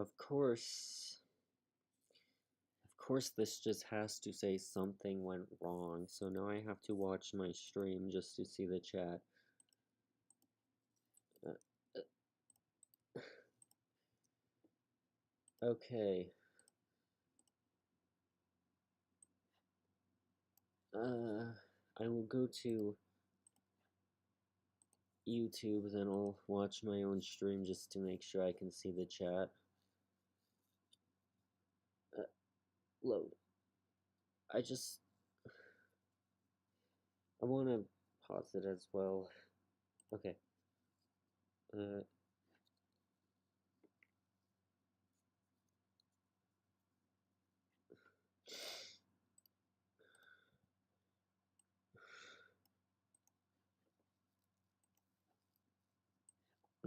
Of course, this just has to say something went wrong, so now I have to watch my stream just to see the chat. Okay. I will go to YouTube, then I'll watch my own stream just to make sure I can see the chat. Load. I want to pause it as well. Okay.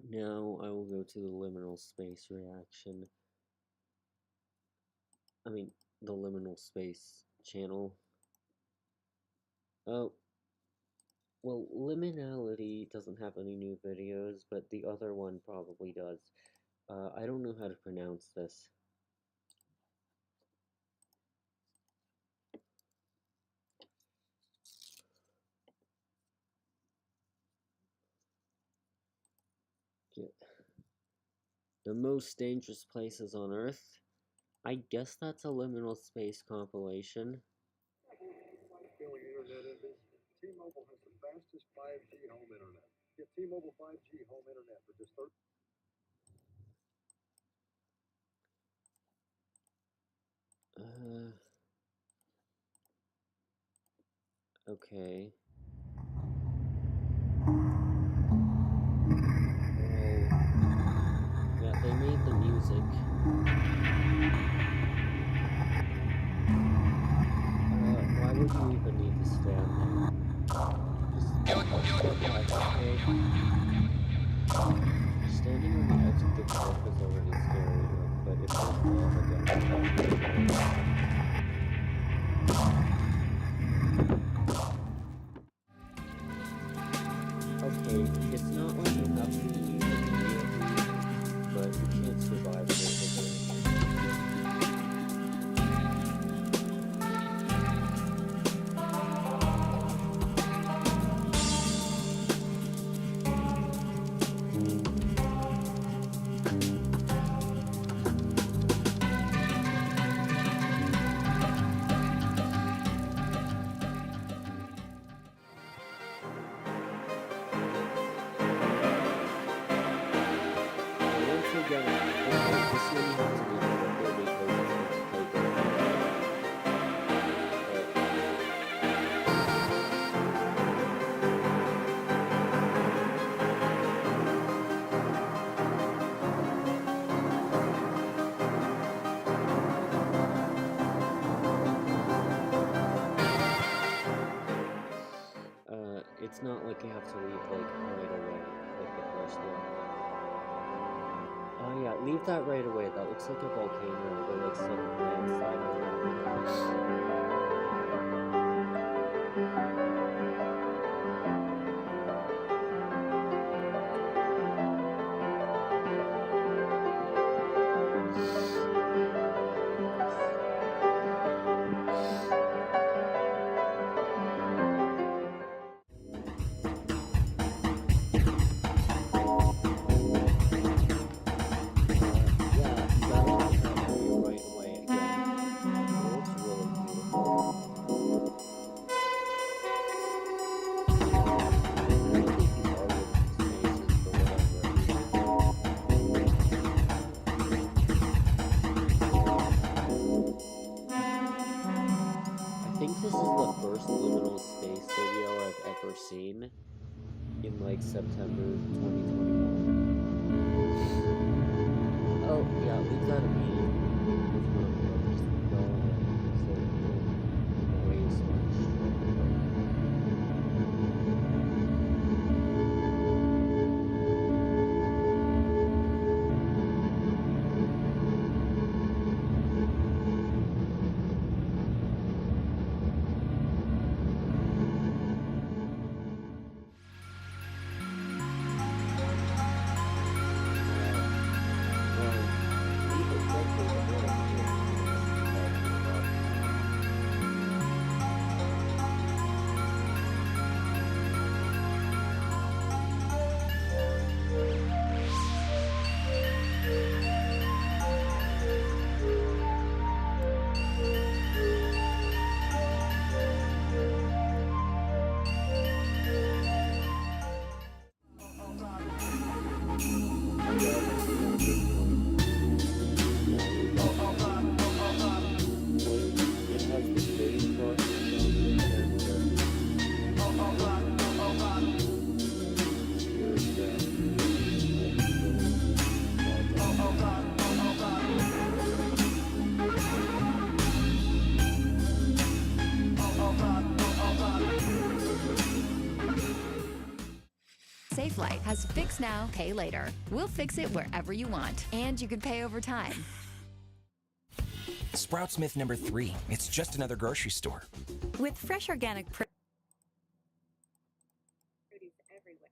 Now I will go to the liminal space reaction. I mean, the liminal space channel. Oh, well, Liminality doesn't have any new videos, but the other one probably does. I don't know how to pronounce this. The most dangerous places on Earth. I guess that's a liminal space compilation. T-Mobile has the fastest 5G home internet. Get T-Mobile 5G home internet for just Okay. Yeah, they made the music. Why would you even need to stand there? Just step back, okay? Standing on the edge of the cliff is already scary enough, but if there's lava down there, okay, it's not like you have to leave immediately, but you can't survive this again. It's not like you have to leave, like, right away, like the first one. Oh yeah, leave that right away. That looks like a volcano, or like some landslide or whatever. Seen in like September 2021. Oh yeah, leave that immediately. Safe Light has Fix Now, Pay Later. We'll fix it wherever you want, and you can pay over time. Sprouts Myth number 3. It's just another grocery store. With fresh organic produce everywhere.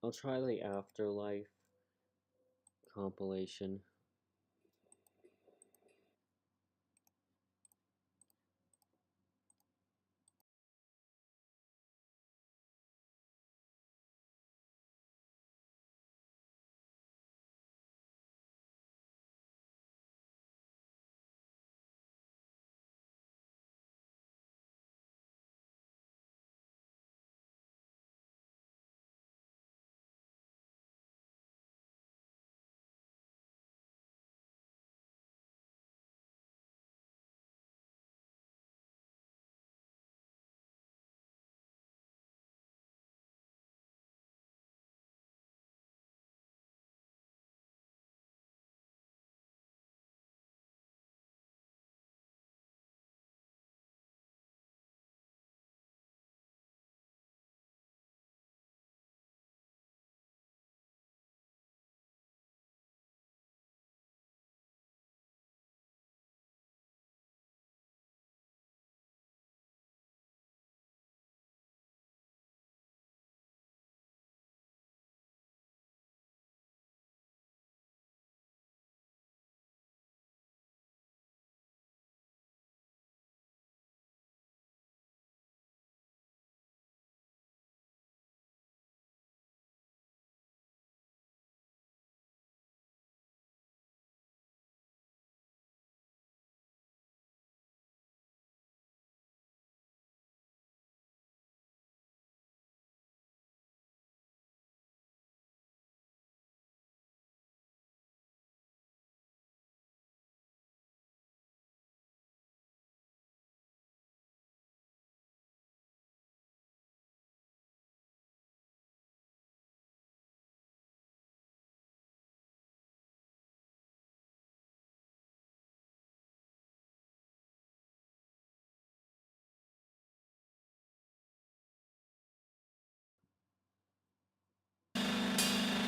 I'll try the Afterlife compilation.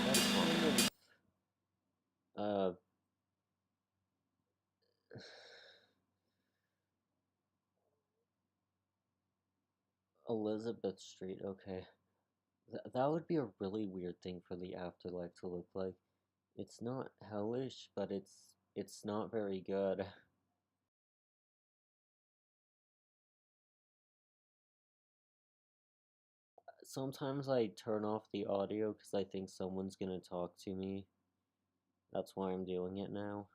That kind of Elizabeth Street, okay. That would be a really weird thing for the afterlife to look like. It's not hellish, but it's not very good. Sometimes I turn off the audio because I think someone's gonna talk to me. That's why I'm doing it now.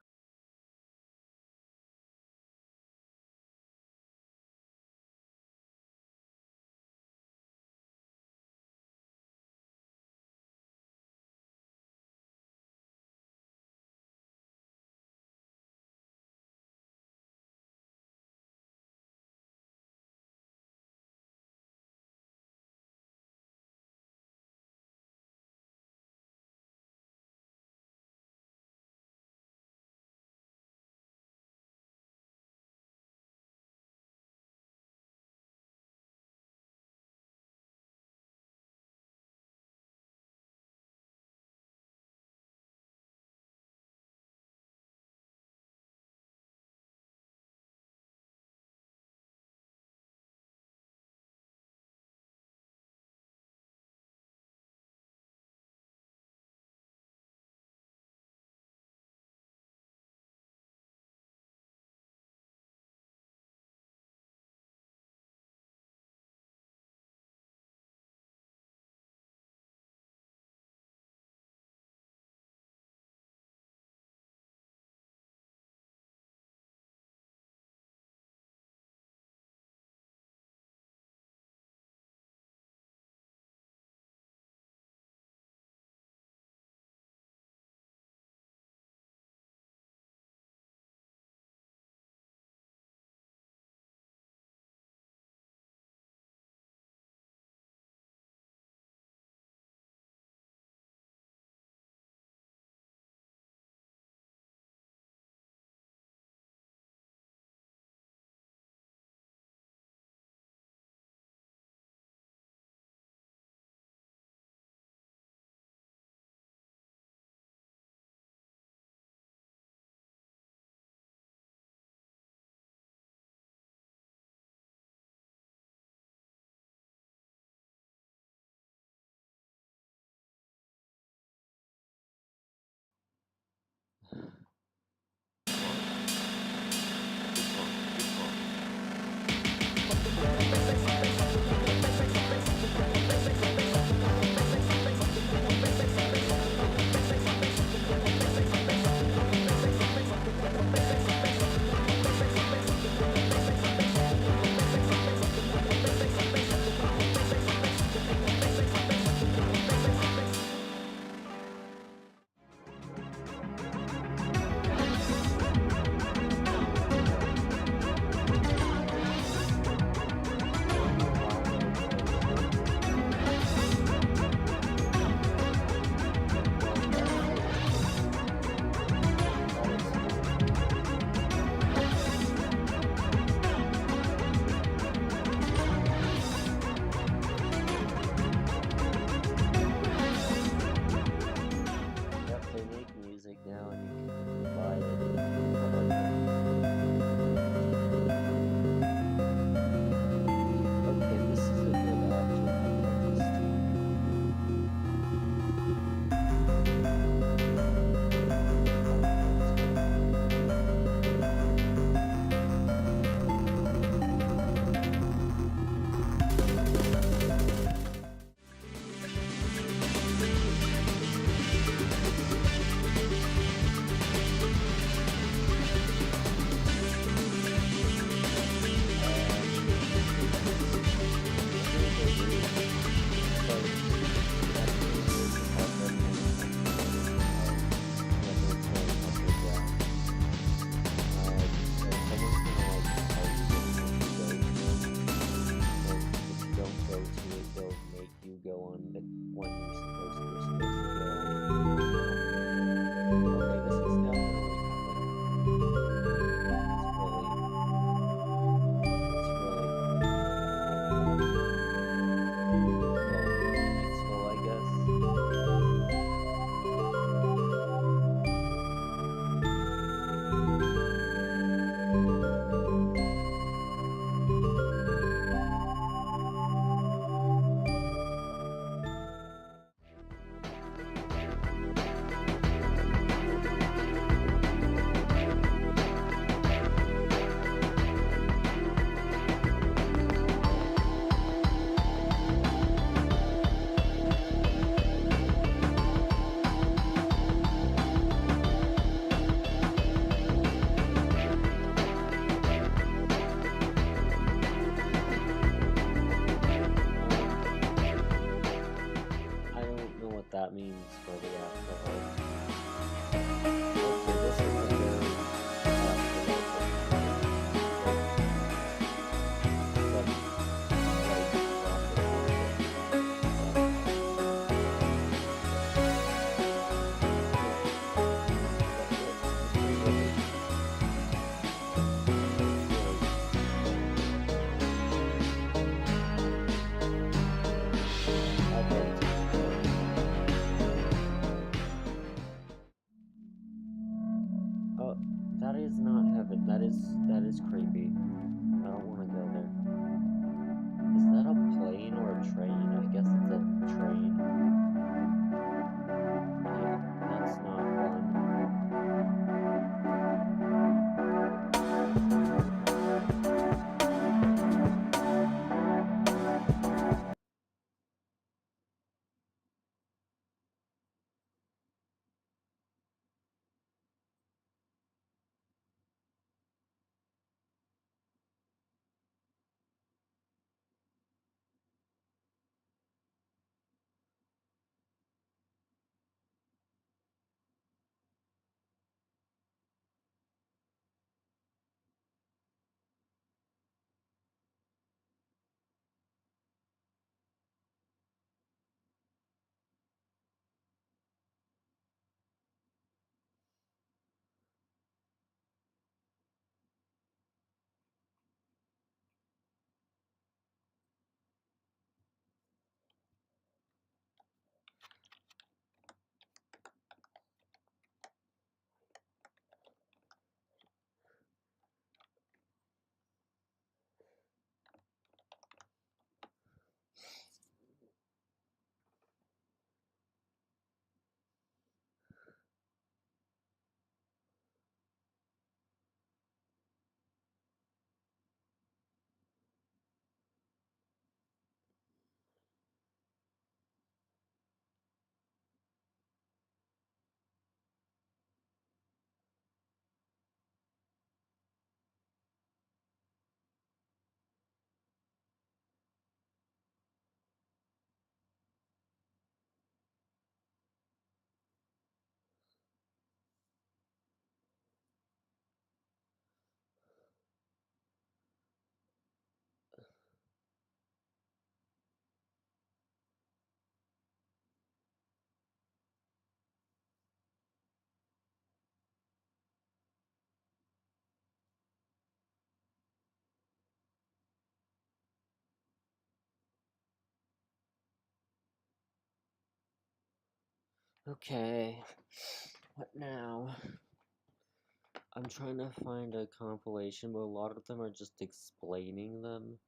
is creepy. I don't want to go there. Is that a plane or a train? I guess it's a train. Yeah, that's not fun. Okay, what now? I'm trying to find a compilation, but a lot of them are just explaining them.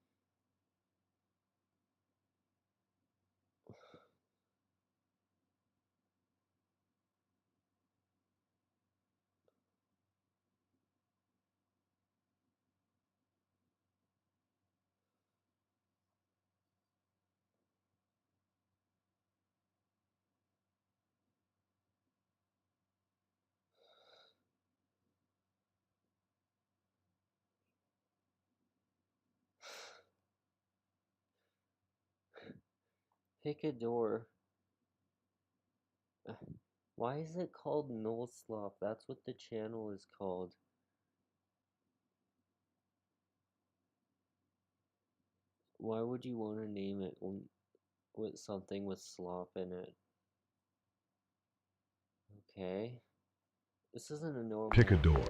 Pick a door. Why is it called Null Slop? That's what the channel is called. Why would you want to name it with something with slop in it? Okay. This isn't a normal... Pick a door.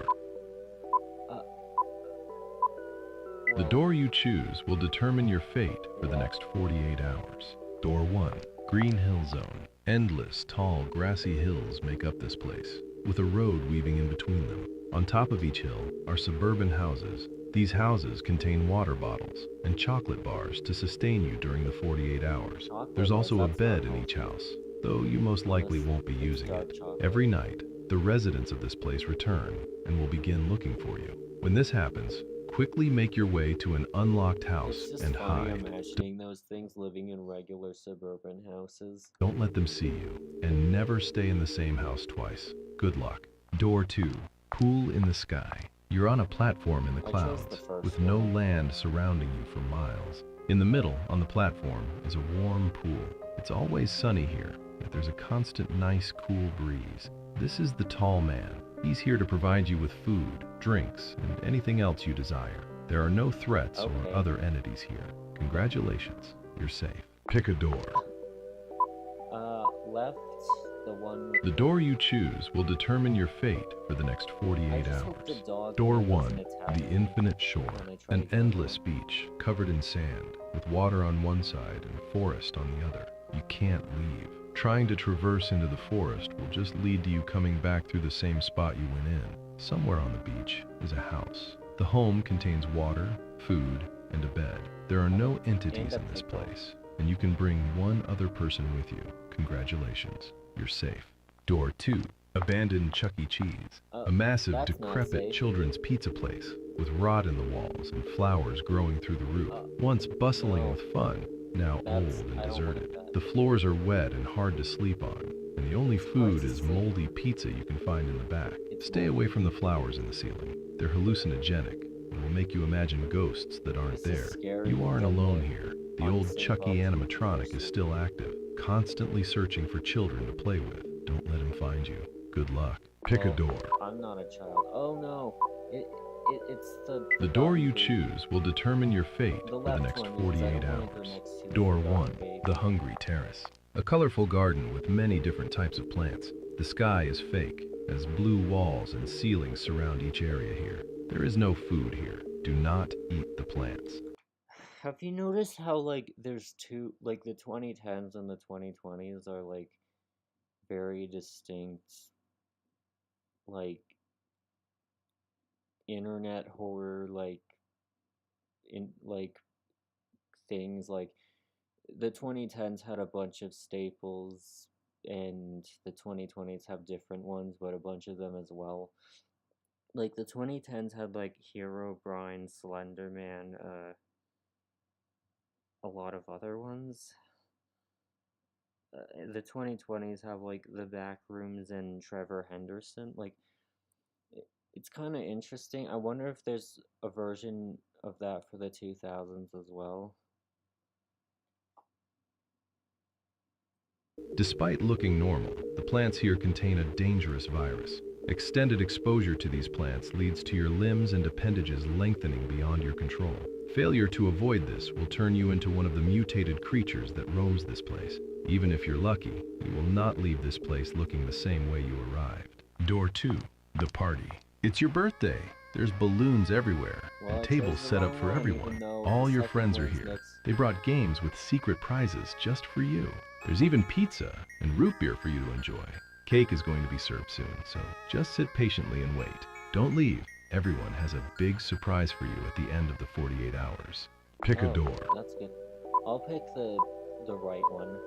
The Well, door you choose will determine your fate for the next 48 hours. Door 1, Green Hill Zone. Endless, tall, grassy hills make up this place, with a road weaving in between them. On top of each hill are suburban houses. These houses contain water bottles and chocolate bars to sustain you during the 48 hours. There's also a bed in each house, though you most likely won't be using it. Every night, the residents of this place return and will begin looking for you. When this happens, quickly make your way to an unlocked house it's just and funny hide. imagining those things living in regular suburban houses. Don't let them see you, and never stay in the same house twice. Good luck. Door 2, Pool in the Sky. You're on a platform in the I chose clouds, the first with no one. land surrounding you for miles. In the middle, on the platform, is a warm pool. It's always sunny here, yet there's a constant nice cool breeze. This is the Tall Man. He's here to provide you with food, drinks, and anything else you desire. There are no threats or Okay. other entities here. Congratulations, you're safe. Pick a door. Left, the one with The door you choose will determine your fate for the next I 48 just hope the hours. dog Door doesn't 1, attack the me infinite shore. when I try An to kill endless him. beach covered in sand, with water on one side and forest on the other. You can't leave. Trying to traverse into the forest will just lead to you coming back through the same spot you went in. Somewhere on the beach is a house. The home contains water, food, and a bed. There are no entities And a in this pickle. place, and you can bring one other person with you. Congratulations, you're safe. Door 2. Abandoned Chuck E. Cheese. A massive, That's not decrepit safe. children's pizza place with rot in the walls and flowers growing through the roof. Once bustling no. with fun, now That's- old and I don't deserted. want that. The floors are wet and hard to sleep on, and the only food is sleep. moldy pizza you can find in the back. It's Stay moldy. away from the flowers in the ceiling. They're hallucinogenic and will make you imagine ghosts that aren't This is there. scary. You aren't alone here. The old Unsafe Chucky observation. animatronic is still active, constantly searching for children to play with. Don't let him find you. Good luck. Pick a Well, door. I'm not a child. Oh no. It's The door you bathroom. choose will determine your fate The for the left next one, because I 48 don't wanna go hours. next to the Door forgotten 1. baby. The Hungry Terrace. A colorful garden with many different types of plants. The sky is fake, as blue walls and ceilings surround each area here. There is no food here. Do not eat the plants. Have you noticed how like there's two, like the 2010s and the 2020s are like very distinct, like internet horror, like in like things. Like the 2010s had a bunch of staples and the 2020s have different ones, but a bunch of them as well. Like the 2010s had like Hero Brian, Slender Man, a lot of other ones. The 2020s have like the back rooms and Trevor Henderson. Like it's kind of interesting. I wonder if there's a version of that for the 2000s as well. Despite looking normal, the plants here contain a dangerous virus. Extended exposure to these plants leads to your limbs and appendages lengthening beyond your control. Failure to avoid this will turn you into one of the mutated creatures that roams this place. Even if you're lucky, you will not leave this place looking the same way you arrived. Door 2. The party. It's your birthday. There's balloons everywhere, Well, and I tables chose the set up wrong for one, everyone. even though All the your second friends are one's here. next. They brought games with secret prizes just for you. There's even pizza and root beer for you to enjoy. Cake is going to be served soon, so just sit patiently and wait. Don't leave. Everyone has a big surprise for you at the end of the 48 hours. Pick a Oh, door. That's good. I'll pick the right one.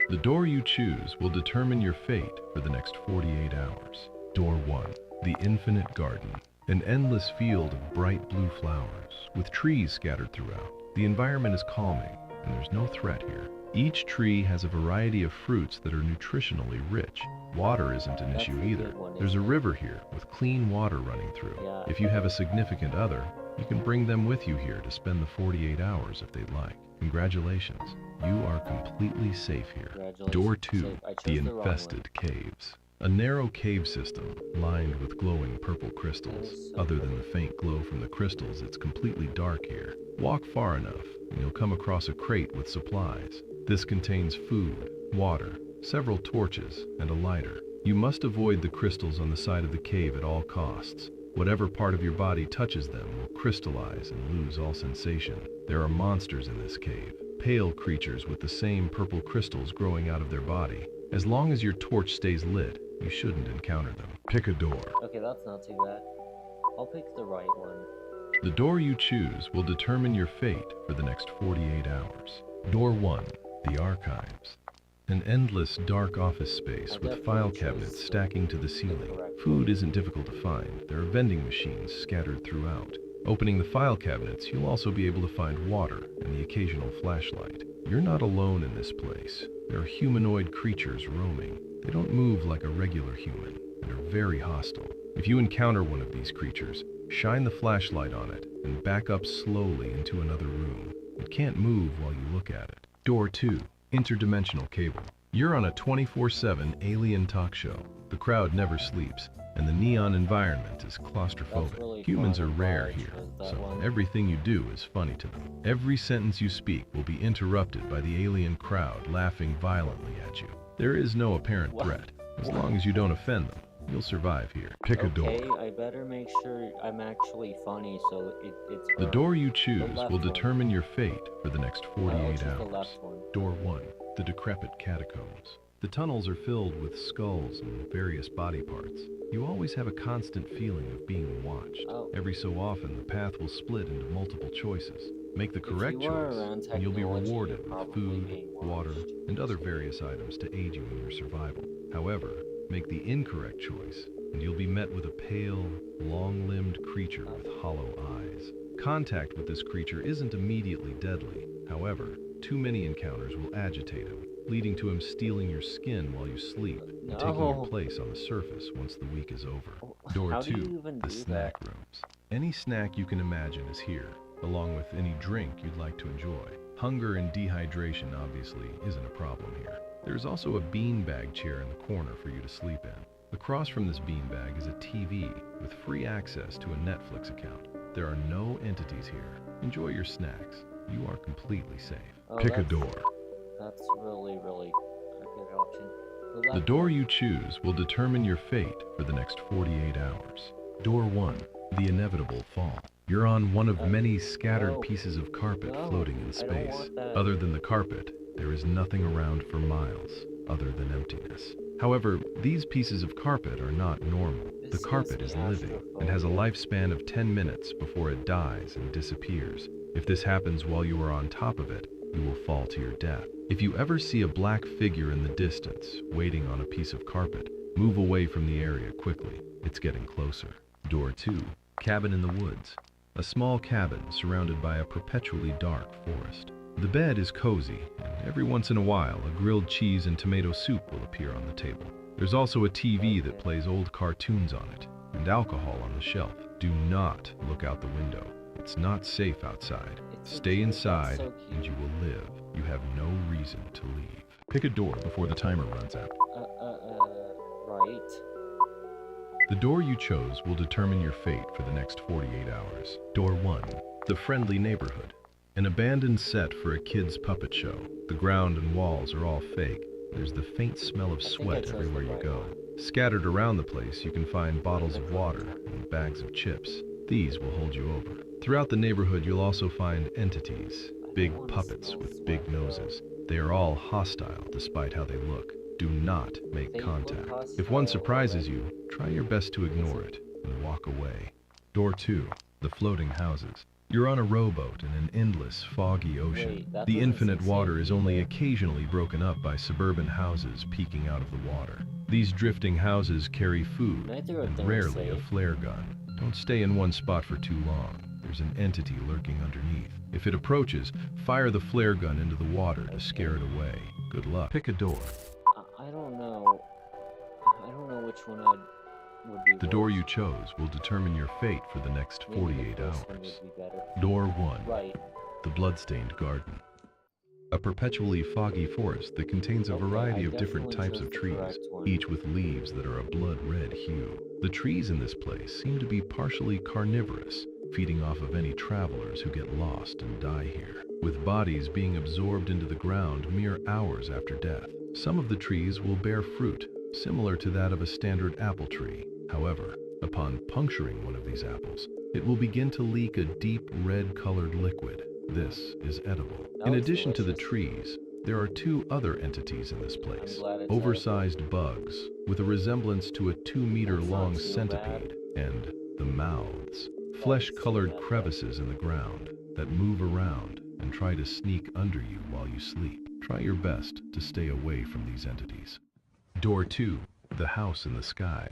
The door you choose will determine your fate for the next 48 hours. Door 1. The Infinite Garden. An endless field of bright blue flowers, with trees scattered throughout. The environment is calming, and there's no threat here. Each tree has a variety of fruits that are nutritionally rich. Water isn't an That's issue a either. good one, There's a isn't it? river here with clean water running through. Yeah. If you have a significant other, you can bring them with you here to spend the 48 hours if they'd like. Congratulations, you are completely safe here. Congratulations. Door 2, So I the chose the wrong one. Infested Caves. A narrow cave system lined with glowing purple crystals. That is so Other than pretty. the faint glow from the crystals, it's completely dark here. Walk far enough, and you'll come across a crate with supplies. This contains food, water, several torches, and a lighter. You must avoid the crystals on the side of the cave at all costs. Whatever part of your body touches them will crystallize and lose all sensation. There are monsters in this cave, pale creatures with the same purple crystals growing out of their body. As long as your torch stays lit, you shouldn't encounter them. Pick a door. Okay, that's not too bad. I'll pick the right one. The door you choose will determine your fate for the next 48 hours. Door 1. The Archives. An endless dark office space I with definitely file chose cabinets the stacking to the ceiling. correct Food isn't difficult to find. There are vending machines scattered throughout. Opening the file cabinets, you'll also be able to find water and the occasional flashlight. You're not alone in this place. There are humanoid creatures roaming. They don't move like a regular human and are very hostile. If you encounter one of these creatures, shine the flashlight on it and back up slowly into another room. It can't move while you look at it. Door 2. Interdimensional Cable. You're on a 24/7 alien talk show. The crowd never sleeps, and the neon environment is claustrophobic. really Humans fun are and rare why I here, chose that so one. everything you do is funny to them. Every sentence you speak will be interrupted by the alien crowd laughing violently at you. There is no apparent What? threat. As long as you don't offend them, you'll survive here. Pick a door. Okay, I better make sure I'm actually funny so it's The door you choose left will one. determine your fate for the next I'll 48 choose the hours. left one. Door 1. The Decrepit Catacombs. The tunnels are filled with skulls and various body parts. You always have a constant feeling of being watched. Oh. Every so often, the path will split into multiple choices. Make the If correct you are choice, around and you'll be technology, rewarded you're with probably food, being water, watched. and other various items to aid you in your survival. However, make the incorrect choice, and you'll be met with a pale, long-limbed creature with hollow eyes. Contact with this creature isn't immediately deadly. However, too many encounters will agitate him, leading to him stealing your skin while you sleep and taking your No. place on the surface once the week is over. How Door do you 2, even the do snack that? rooms. Any snack you can imagine is here, along with any drink you'd like to enjoy. Hunger and dehydration obviously isn't a problem here. There's also a beanbag chair in the corner for you to sleep in. Across from this beanbag is a TV with free access to a Netflix account. There are no entities here. Enjoy your snacks. You are completely safe. Oh, Pick a that's- door. That's really a good option. The door you choose will determine your fate for the next 48 hours. Door 1, the inevitable fall. You're on one of many scattered no. pieces of carpet No, floating in I don't space. want that. Other than the carpet, there is nothing around for miles other than emptiness. However, these pieces of carpet are not normal. The This carpet is is living and has a lifespan of 10 minutes before it dies and disappears. If this happens while you are on top of it, you will fall to your death. If you ever see a black figure in the distance, waiting on a piece of carpet, move away from the area quickly. It's getting closer. Door 2, cabin in the woods. A small cabin surrounded by a perpetually dark forest. The bed is cozy, and every once in a while, a grilled cheese and tomato soup will appear on the table. There's also a TV that plays old cartoons on it, and alcohol on the shelf. Do not look out the window. It's not safe outside. It's so Stay cute. That's inside, so and you will live. You have no reason to leave. Pick a door before the timer runs out. Right. The door you chose will determine your fate for the next 48 hours. Door 1, the friendly neighborhood. An abandoned set for a kid's puppet show. The ground and walls are all fake. There's the faint smell of think I sweat chose everywhere the you right go. one. Scattered around the place, you can find bottles of water and bags of chips. These will hold you over. Throughout the neighborhood, you'll also find entities, big puppets with big noses. They are all hostile despite how they look. Do not make They look contact. If one hostile surprises already. you, try your best to ignore it and walk away. Door 2, the floating houses. You're on a rowboat in an endless, foggy ocean. Wait, that The doesn't infinite seem water safe is only either. occasionally broken up by suburban houses peeking out of the water. These drifting houses carry food Neither of and them are rarely a safe. flare gun. Don't stay in one spot for too long. There's an entity lurking underneath. If it approaches, fire the flare gun into the water to scare it away. Good luck. Pick a door. I don't know. I don't know which one would be The door worse. you chose will determine your fate for the next Maybe 48 the first one hours. would be better. Door 1. Right. The Bloodstained Garden. A perpetually foggy forest that contains a Okay, variety I of different definitely types of chose the trees, correct one. each with leaves that are a blood red hue. The trees in this place seem to be partially carnivorous, feeding off of any travelers who get lost and die here, with bodies being absorbed into the ground mere hours after death. Some of the trees will bear fruit, similar to that of a standard apple tree. However, upon puncturing one of these apples, it will begin to leak a deep red-colored liquid. This is edible. In looks addition to the delicious. trees, there are two other entities in this place. glad it's Oversized bugs with a resemblance to a 2-meter-long That's not too centipede, and the mouths. Flesh-colored bad. crevices in the ground that move around and try to sneak under you while you sleep. Try your best to stay away from these entities. Door 2, the house in the sky.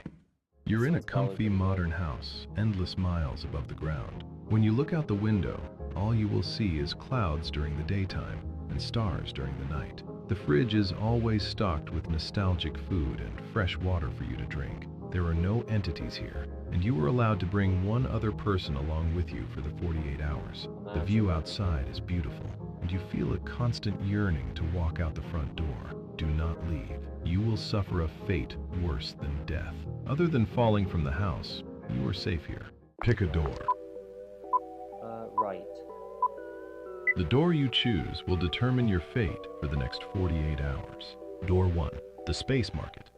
You're in a This one's probably comfy pretty good. modern house, endless miles above the ground. When you look out the window, all you will see is clouds during the daytime and stars during the night. The fridge is always stocked with nostalgic food and fresh water for you to drink. There are no entities here, and you are allowed to bring one other person along with you for the 48 hours. The view outside is beautiful, and you feel a constant yearning to walk out the front door. Do not leave. You will suffer a fate worse than death. Other than falling from the house, you are safe here. Pick a door. Right. The door you choose will determine your fate for the next 48 hours. Door 1, the Space Market.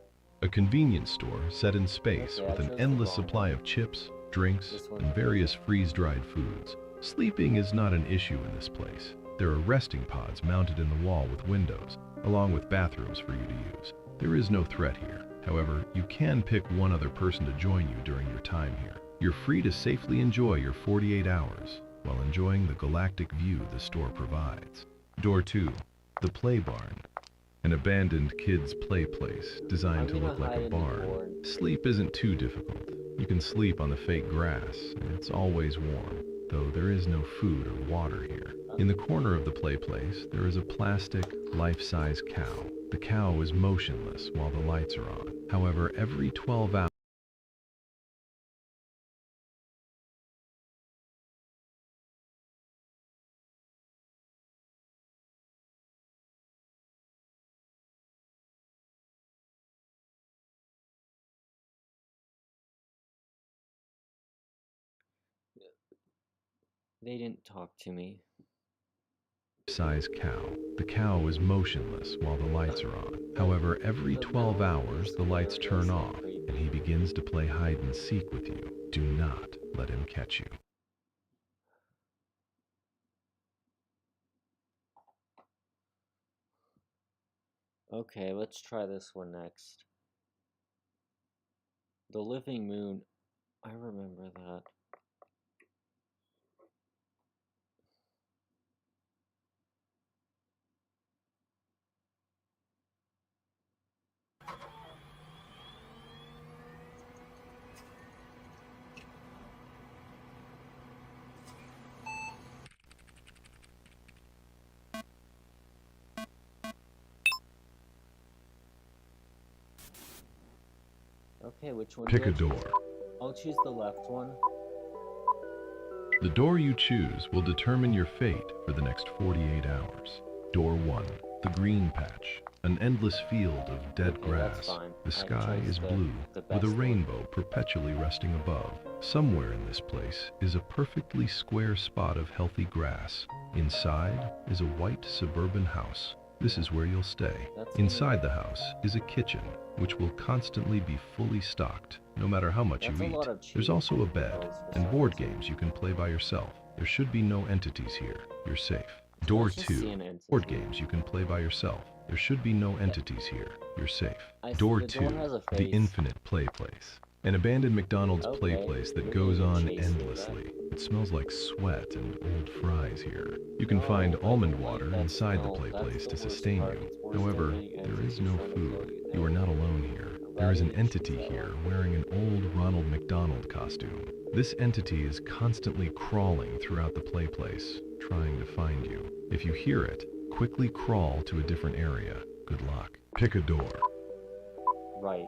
A convenience store set in space Okay, I with an chose the endless wrong supply one. of chips, drinks, This one's and various freeze-dried foods. Sleeping is not an issue in this place. There are resting pods mounted in the wall with windows, along with bathrooms for you to use. There is no threat here. However, you can pick one other person to join you during your time here. You're free to safely enjoy your 48 hours while enjoying the galactic view the store provides. Door 2. The Play Barn. An abandoned kids' play place designed to look like a barn. Sleep isn't too difficult. You can sleep on the fake grass, and it's always warm, though there is no food or water here. In the corner of the play place, there is a plastic, life-size cow. The cow is motionless while the lights are on. However, every 12 hours, They didn't talk to me. size cow. The cow is motionless while the lights are on. However, every 12 hours, the lights turn off, and he begins to play hide and seek with you. Do not let him catch you. Okay, let's try this one next. The Living Moon. I remember that. Okay, which one? Pick do I a door. choose? I'll choose the left one. The door you choose will determine your fate for the next 48 hours. Door 1. The Green Patch. An endless field of dead Okay, that's grass. fine. The I sky chose is the blue, with best a one. rainbow perpetually resting above. Somewhere in this place is a perfectly square spot of healthy grass. Inside is a white suburban house. This is where you'll stay. That's Inside the house is a kitchen, which will constantly be fully stocked, no matter how much That's you a eat. lot of There's cheese also a and bed pills for and some board reason. games you can play by yourself. There should be no entities here. You're safe. Door Let's just see 2. an entity. Board games you can play by yourself. There should be no entities here. You're safe. I see Door the 2. door has a The face. Infinite Play Place. An abandoned McDonald's play Okay, place that you're goes gonna on chase through endlessly. It smells like sweat and old fries here. You can find almond water inside the play place to sustain you. However, there is no food. You are not alone here. There is an entity here wearing an old Ronald McDonald costume. This entity is constantly crawling throughout the play place, trying to find you. If you hear it, quickly crawl to a different area. Good luck. Pick a door. Right.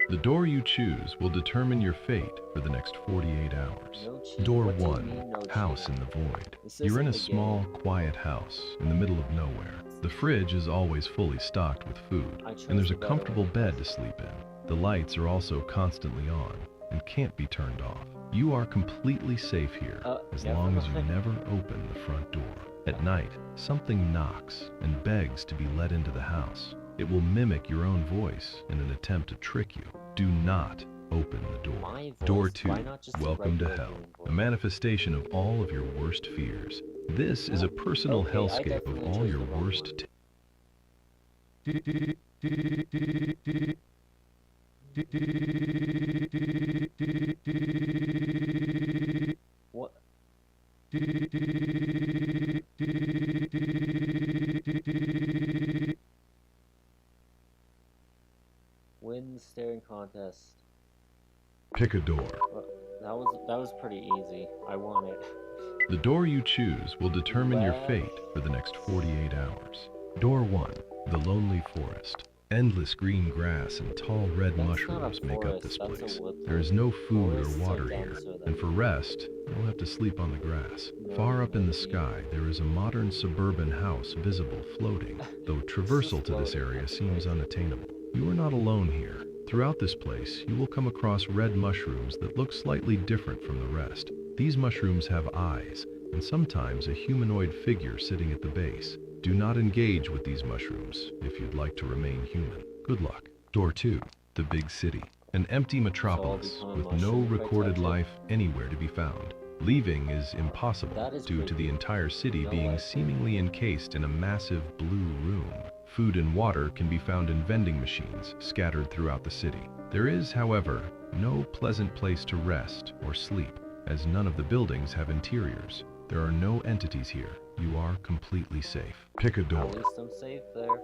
The door you choose will determine your fate for the next 48 hours. No cheese. Door What do you 1. mean, no House cheese? in the Void. This You're in a isn't the small, game. quiet house in the middle of nowhere. The fridge is always fully stocked with food, I chose and there's a the better comfortable one. bed to sleep in. The lights are also constantly on and can't be turned off. You are completely safe here as never long as you mind. never open the front door. At night, something knocks and begs to be let into the house. It will mimic your own voice in an attempt to trick you. Do not open the door. My Door voice? 2. Why not just a Welcome to regular Hell. human A voice? manifestation of all of your worst fears. This is a personal Okay, I hellscape of definitely all chose your the wrong worst one. What? Win the staring contest. Pick a door. That was pretty easy. I won it. The door you choose will determine your Left. fate for the next 48 hours. Door 1. The Lonely Forest. Endless green grass and tall red That's not a mushrooms make up forest, this that's a place. woodland. There is no food or Forests are water here, denser than and for rest, you'll have to sleep on the grass. No, Far up in the maybe. sky, there is a modern suburban house visible floating, though traversal to this area seems unattainable. You are not alone here. Throughout this place, you will come across red mushrooms that look slightly different from the rest. These mushrooms have eyes, and sometimes a humanoid figure sitting at the base. Do not engage with these mushrooms if you'd like to remain human. Good luck. Door 2. The Big City. An empty metropolis become a with no mushroom if I recorded touch it? life anywhere to be found. Leaving is impossible That is due to the creepy. entire city No being way. seemingly encased in a massive blue room. Food and water can be found in vending machines scattered throughout the city. There is, however, no pleasant place to rest or sleep, as none of the buildings have interiors. There are no entities here. You are completely safe. Pick a door. At least I'm safe there.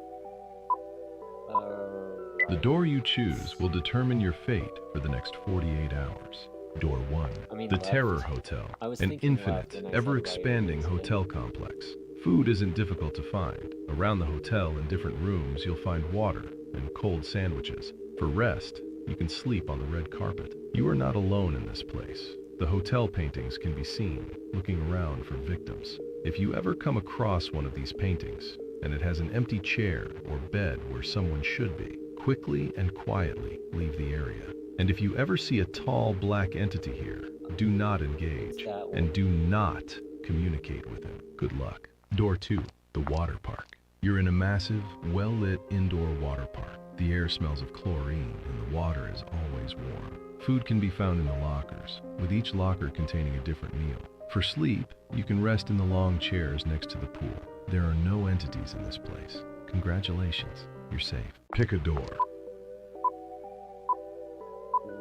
The door you choose will determine your fate for the next 48 hours. Door 1, I mean the left. Terror Hotel, I was an thinking left infinite, and I said ever-expanding right. hotel complex. Food isn't difficult to find. Around the hotel in different rooms you'll find water and cold sandwiches. For rest, you can sleep on the red carpet. You are not alone in this place. The hotel paintings can be seen, looking around for victims. If you ever come across one of these paintings, and it has an empty chair or bed where someone should be, quickly and quietly leave the area. And if you ever see a tall black entity here, do not engage and do not communicate with him. Good luck. Door 2, the water park. You're in a massive, well-lit indoor water park. The air smells of chlorine and the water is always warm. Food can be found in the lockers, with each locker containing a different meal. For sleep, you can rest in the long chairs next to the pool. There are no entities in this place. Congratulations, you're safe. Pick a door.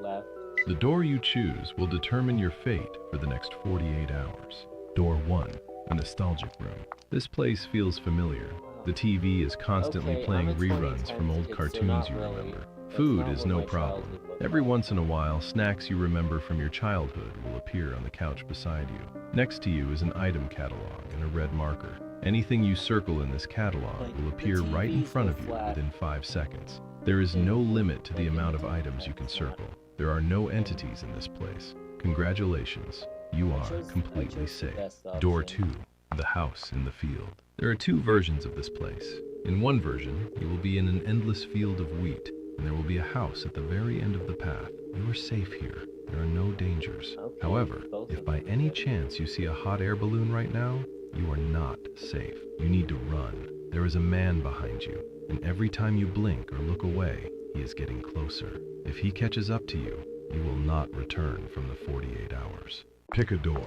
Left. The door you choose will determine your fate for the next 48 hours. Door 1, a nostalgic room. This place feels familiar. The TV is constantly Okay, playing I'm a reruns 2010 from old kid, so cartoons not you really. remember. That's Food not is what no my problem. childhood looked Every like. once in a while, snacks you remember from your childhood will appear on the couch beside you. Next to you is an item catalog and a red marker. Anything you circle in this catalog Like, will the appear right in TVs front were of you flat. within 5 seconds. There is They no were limit to the like in amount the of items you can flat. circle. There are no entities in this place. Congratulations, you I are chose completely the safe. best Door option. 2, the house in the field. There are 2 versions of this place. In one version, you will be in an endless field of wheat, and there will be a house at the very end of the path. You are safe here. There are no dangers. Okay, However, both if of by them are any good. chance you see a hot air balloon right now, you are not safe. You need to run. There is a man behind you, and every time you blink or look away, he is getting closer. If he catches up to you, you will not return from the 48 hours. Pick a door.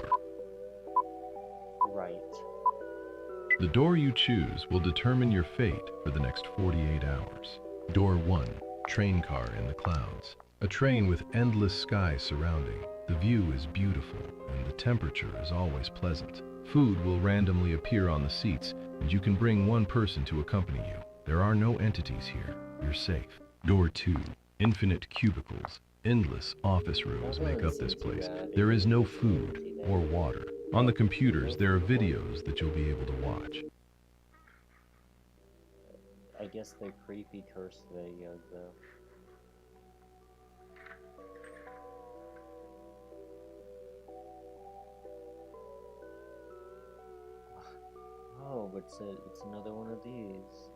Right. The door you choose will determine your fate for the next 48 hours. Door 1, train car in the clouds. A train with endless sky surrounding. The view is beautiful and the temperature is always pleasant. Food will randomly appear on the seats and you can bring one person to accompany you. There are no entities here. You're safe. Door 2, infinite cubicles. Endless office rooms make up this place. There is no food or water. On the computers, there are videos that you'll be able to watch. I guess they're creepy curse videos though. Oh, it's another one of these.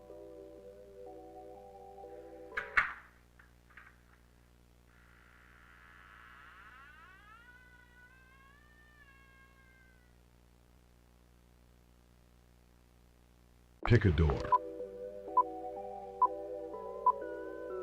Pick a door.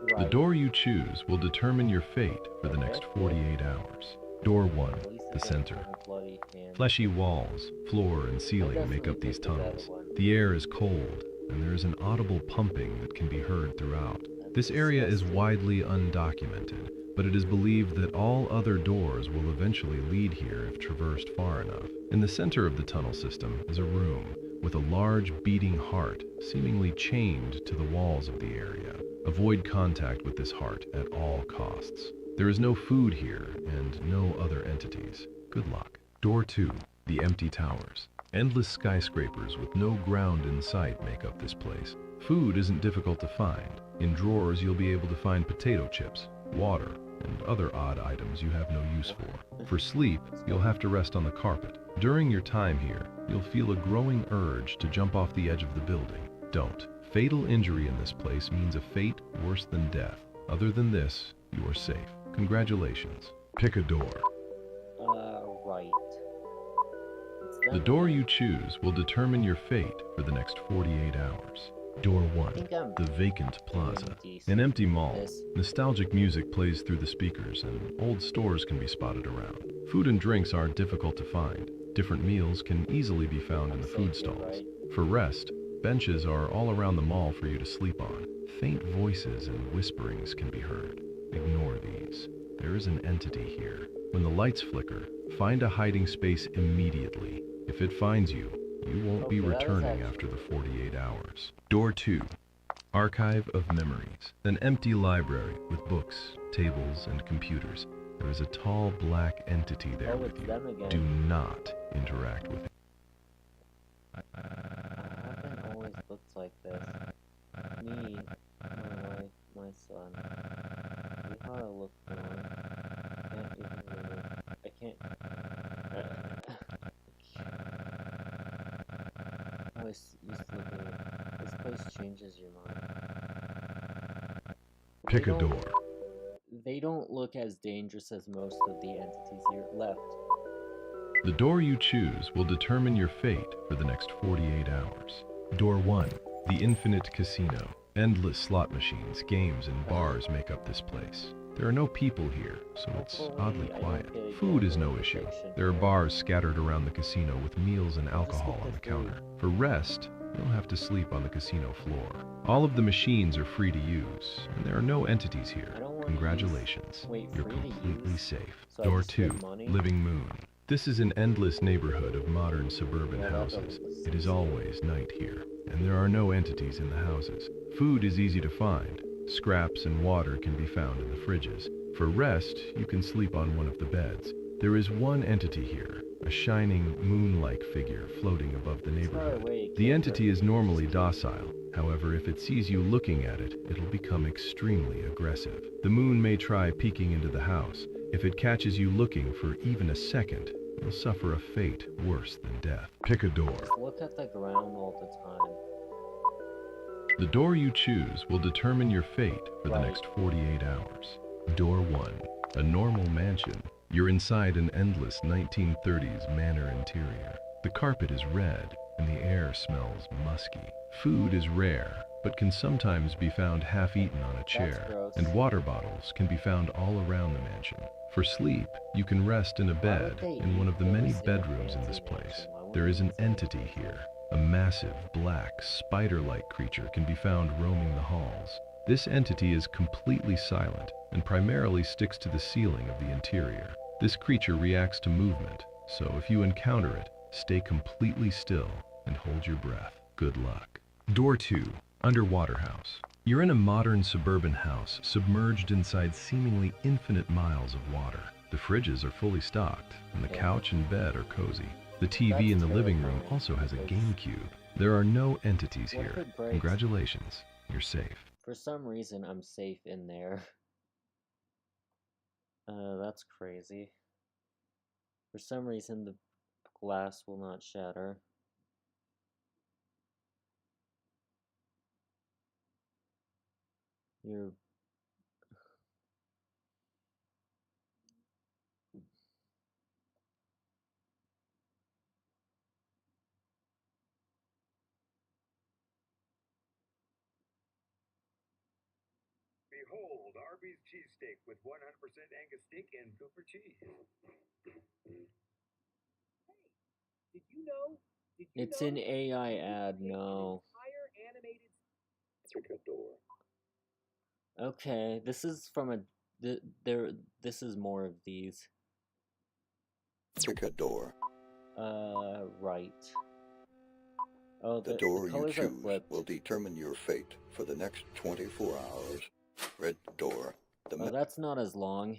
The Right. door you choose will determine your fate for the next 48 hours. Door 1, At least the it center. doesn't have bloody hands. Fleshy walls, floor, and ceiling make up these tunnels. The air is cold, and there is an audible pumping that can be heard throughout. This area is widely undocumented, but it is believed that all other doors will eventually lead here if traversed far enough. In the center of the tunnel system is a room with a large beating heart seemingly chained to the walls of the area. Avoid contact with this heart at all costs. There is no food here and no other entities. Good luck. Door 2, the empty towers. Endless skyscrapers with no ground in sight make up this place. Food isn't difficult to find. In drawers you'll be able to find potato chips, water, and other odd items you have no use for. For sleep, you'll have to rest on the carpet. During your time here, you'll feel a growing urge to jump off the edge of the building. Don't. Fatal injury in this place means a fate worse than death. Other than this, you are safe. Congratulations. Pick a door. Right. The door you choose will determine your fate for the next 48 hours. Door 1, think I'm the vacant plaza. decent An empty at mall. this. Nostalgic music plays through the speakers and old stores can be spotted around. Food and drinks aren't difficult to find. Different meals can easily be found in the food safe here, stalls. right? For rest, Benches are all around the mall for you to sleep on. Faint voices and whisperings can be heard. Ignore these. There is an entity here. When the lights flicker, find a hiding space immediately. If it finds you, you won't be Okay, that is returning actually- after the 48 hours. Door 2. Archive of Memories. An empty library with books, tables, and computers. There is a tall black entity there Oh, with it's you. them again. Do not interact with it. Nothing always looks like this. Me, my wife, my son. We gotta look for it. I can't. Oh, it's slippery. This place changes your mind. Pick They a don't- door. They don't look as dangerous as most of the entities here. Left. The door you choose will determine your fate for the next 48 hours. Door 1. The Infinite Casino. Endless slot machines, games, and bars make up this place. There are no people here, so it's Hopefully, oddly I don't quiet. get Food is gambling no issue. addiction. There are bars scattered around the casino with meals and alcohol get on the the food. counter. For rest, you'll have to sleep on the casino floor. All of the machines are free to use, and there are no entities here. I don't wanna Congratulations. Wait, You're free to completely use? safe. So I Door just give 2. money? Living Moon. This is an endless neighborhood of modern suburban Yeah, that houses. doesn't It is seem always night here, and there are no entities in the houses. Food is easy to find. Scraps and water can be found in the fridges. For rest, you can sleep on one of the beds. There is one entity here, a shining moon-like figure floating above the It's far neighborhood. away, it The can't entity hurt is me. normally docile. However, if it sees you looking at it, it'll become extremely aggressive. The moon may try peeking into the house. If it catches you looking for even a second, you'll suffer a fate worse than death. Pick a door. Just look at the ground all the time. The door you choose will determine your fate for the Right. next 48 hours. Door 1. A normal mansion. You're inside an endless 1930s manor interior. The carpet is red and the air smells musky. Food is rare, but can sometimes be found half-eaten on a chair, gross. and water bottles can be found all around the mansion. For sleep, you can rest in a Why bed would they in one eat of the many things in a bedrooms in fancy this place. mansion? Why wouldn't There is they an eat it? entity here. A massive, black, spider-like creature can be found roaming the halls. This entity is completely silent and primarily sticks to the ceiling of the interior. This creature reacts to movement, so if you encounter it, stay completely still and hold your breath. Good luck. Door 2. Underwater House. You're in a modern suburban house submerged inside seemingly infinite miles of water. The fridges are fully stocked, and the Yeah. couch and bed are cozy. The TV in That's the living room terrifying, also has a because- GameCube. There are no entities What if here. it breaks? Congratulations, you're safe. For some reason, I'm safe in there. That's crazy. For some reason, the glass will not shatter. You're... Behold, Arby's cheesesteak with 100% Angus steak and Cooper cheese. Did you know? It's an AI ad, no. Entire animated Pick a door. Okay, this is from a... This is more of these. Pick a door. Right. Oh, The door you colors are choose flipped. will determine your fate for the next 24 hours. Red door. Oh, that's not as long.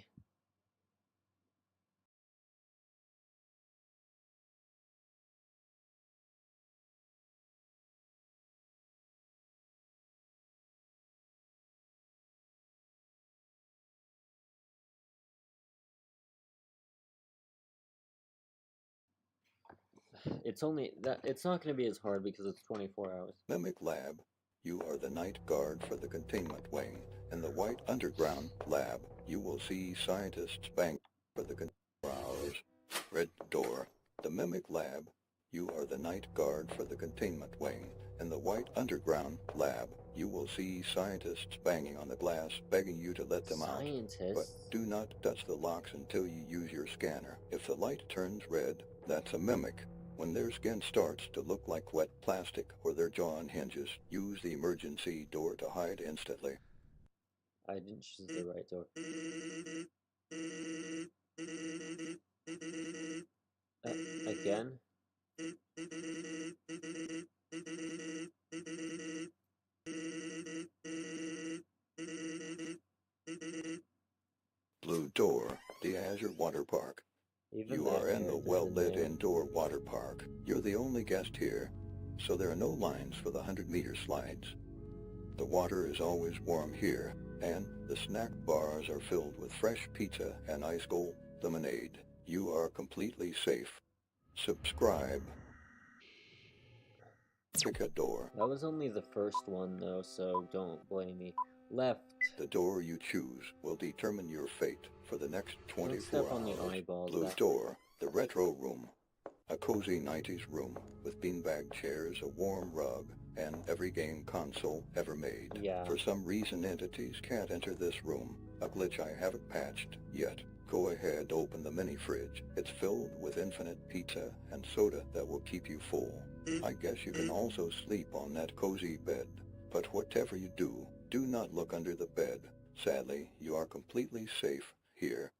It's only that it's not going to be as hard because it's 24 hours. Mimic Lab. You are the night guard for the containment wing. In the White Underground Lab, you will see scientists bang for the 24 hours. Red door. The Mimic Lab. You are the night guard for the containment wing. In the White Underground Lab, you will see scientists banging on the glass, begging you to let them out. But Scientists? do not touch the locks until you use your scanner. If the light turns red, that's a mimic. When their skin starts to look like wet plastic or their jaw unhinges, use the emergency door to hide instantly. I didn't choose the right door. Again? Blue door, the Azure Water Park. Even You that are in the character's well-lit there. indoor water park. You're the only guest here, so there are no lines for the 100-meter slides. The water is always warm here, and the snack bars are filled with fresh pizza and ice cold lemonade. You are completely safe. Subscribe. Pick a door. That was only the first one though, so don't blame me. Left. The door you choose will determine your fate for the next Don't 24 step on the hours. eyeballs. Blue door, the retro room. A cozy 90s room with beanbag chairs, a warm rug, and every game console ever made. Yeah. For some reason, entities can't enter this room. A glitch I haven't patched yet. Go ahead, open the mini fridge. It's filled with infinite pizza and soda that will keep you full. I guess you can also sleep on that cozy bed. But whatever you do not look under the bed. Sadly, you are completely safe here.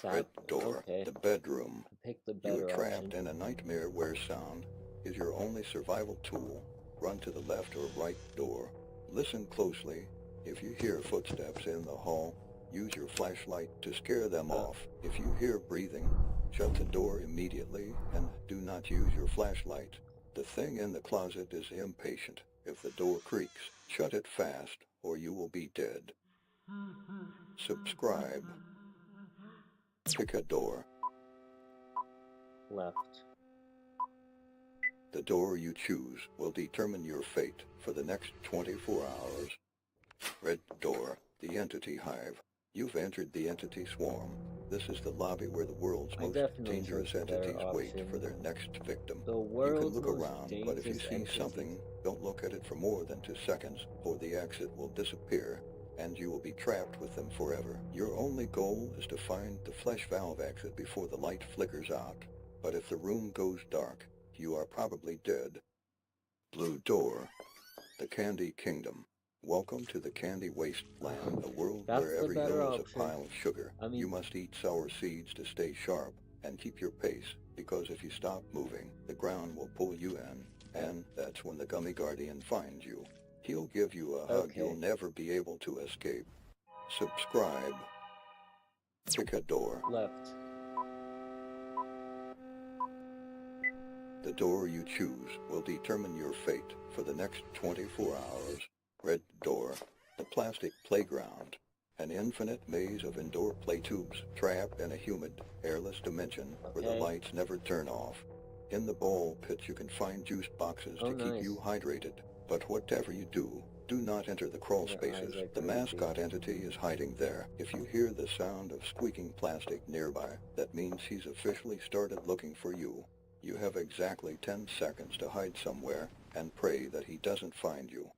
Red door, Okay. the bedroom. Pick the You better are trapped option. in a nightmare where sound is your only survival tool. Run to the left or right door. Listen closely. If you hear footsteps in the hall, use your flashlight to scare them off. If you hear breathing, shut the door immediately and do not use your flashlight. The thing in the closet is impatient. If the door creaks, shut it fast or you will be dead. Subscribe. Pick a door. Left. The door you choose will determine your fate for the next 24 hours. Red door, the Entity Hive. You've entered the Entity Swarm. This is the lobby where the world's I most definitely dangerous chose the better entities wait option. for their next victim. The You can world's look most around, but if you dangerous see entity. something, don't look at it for more than 2 seconds, or the exit will disappear, and you will be trapped with them forever. Your only goal is to find the flesh valve exit before the light flickers out. But if the room goes dark, you are probably dead. Blue door, the Candy Kingdom. Welcome to the Candy Wasteland, a world That's where the every better hill is a option. pile of sugar. I mean- You must eat sour seeds to stay sharp and keep your pace, because if you stop moving, the ground will pull you in, and that's when the Gummy Guardian finds you. He'll give you a hug Okay. you'll never be able to escape. Subscribe. Pick a door. Left. The door you choose will determine your fate for the next 24 hours. Red door, the plastic playground. An infinite maze of indoor play tubes trapped in a humid, airless dimension where the Okay. lights never turn off. In the ball pits you can find juice boxes Oh, to keep nice. you hydrated. But whatever you do not enter the crawl Your spaces. eyes are The creepy. mascot entity is hiding there. If you hear the sound of squeaking plastic nearby, that means he's officially started looking for you. You have exactly 10 seconds to hide somewhere and pray that he doesn't find you.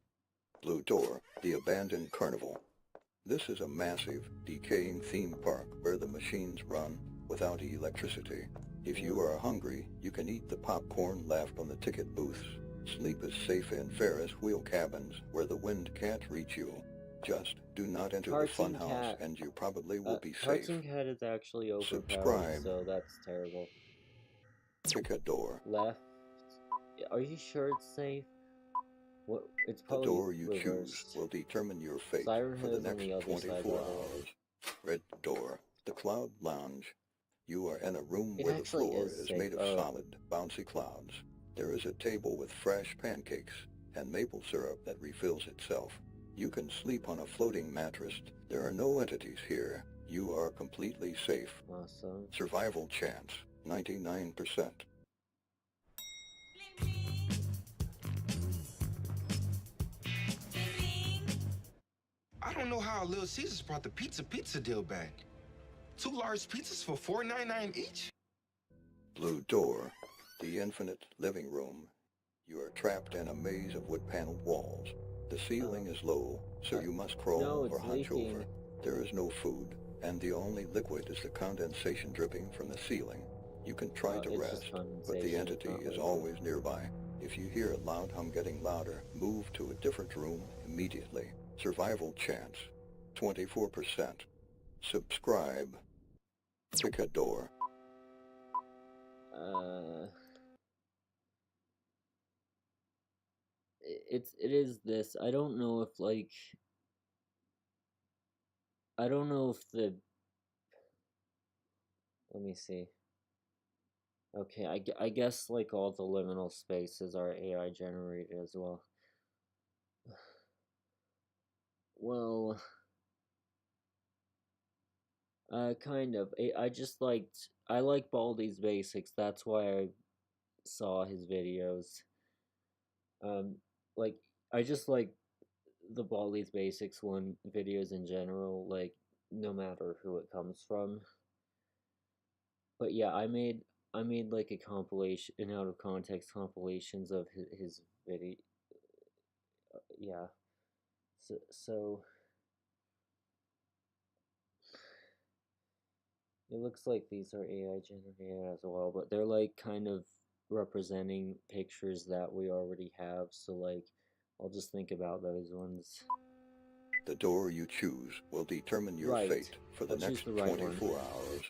Blue door, the abandoned carnival. This is a massive, decaying theme park where the machines run without electricity. If you are hungry, you can eat the popcorn left on the ticket booths. Sleep is safe in Ferris wheel cabins where the wind can't reach you. Just do not enter the Cartoon funhouse Cat. and you probably will be safe. Cartoon Cat is actually overpowered, Subscribe. so that's terrible. Pick a door. Left. Are you sure it's safe? What? It's The probably door you choose reversed. will determine your fate Siren for Head the is on next the other side, 24 by the way. hours. Red door, the Cloud Lounge. You are in a room It where the actually floor is is safe. made of Oh. solid, bouncy clouds. There is a table with fresh pancakes and maple syrup that refills itself. You can sleep on a floating mattress. There are no entities here. You are completely safe. Awesome. Survival chance, 99%. I don't know how Little Caesars brought the pizza deal back. 2 large pizzas for $4.99 each? Blue door, the infinite living room. You are trapped in a maze of wood-paneled walls. The ceiling is low, so you must crawl No, or it's hunch leaking. over. There is no food, and the only liquid is the condensation dripping from the ceiling. You can try to It's just rest, but the condensation, entity not is like... always nearby. If you hear a loud hum getting louder, move to a different room immediately. Survival chance, 24%. Subscribe. Pick a door. It is this. I don't know if like... I don't know if the... Let me see. Okay, I guess like all the liminal spaces are AI generated as well. Well, kind of. I like Baldi's Basics. That's why I saw his videos. Like I just like the Baldi's Basics one videos in general. Like no matter who it comes from. But yeah, I made like a compilation, an out of context compilations of his video. Yeah. So it looks like these are AI generated as well, but they're like kind of representing pictures that we already have, so like I'll just think about those ones. The door you choose will determine your Right. fate for the I'll choose next the right 24 one. hours.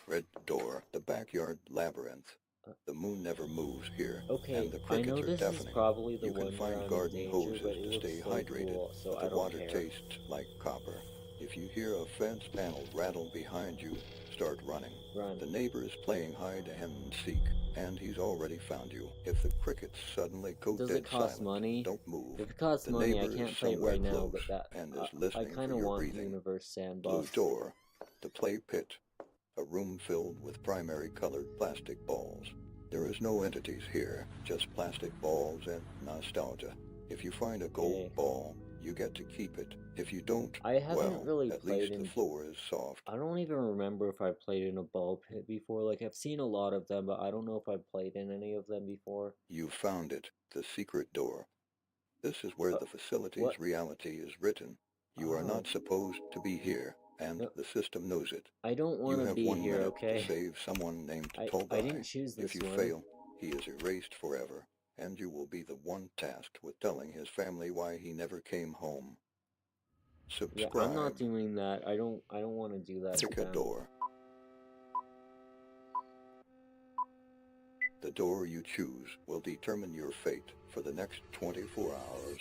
Red door, the backyard labyrinth. The moon never moves here, Okay, and the I know crickets are this is deafening. probably the You can one where find I'm in garden danger, hoses but it to looks stay so hydrated, cool, so but I the don't water care. tastes like copper. If you hear a fence panel rattle behind you, start running. Run. The neighbor is playing hide and seek, and he's already found you. If the crickets suddenly go Does dead it cost silent, money? don't move. If it costs The money, I neighbor is can't play it somewhere right now, close but that and is I listening kind for of your want breathing. Universe Sand Blue buff. door, the play pit, a room filled with primary colored plastic balls. There is no entities here, just plastic balls and nostalgia. If you find a gold ball, you get to keep it. If you don't, I haven't well, really at played least in... the floor is soft. I don't even remember if I played in a ball pit before. Like, I've seen a lot of them, but I don't know if I've played in any of them before. You found it, the secret door. This is where the facility's what? reality is written. You are not supposed to be here, and No. the system knows it. I don't You want to have be 1 here, minute okay? to save someone named I Togai. didn't choose this If you one. fail, he is erased forever, and you will be the one tasked with telling his family why he never came home. Subscribe. Yeah, I'm not doing that. I don't want to do that. Pick a door. The door you choose will determine your fate for the next 24 hours.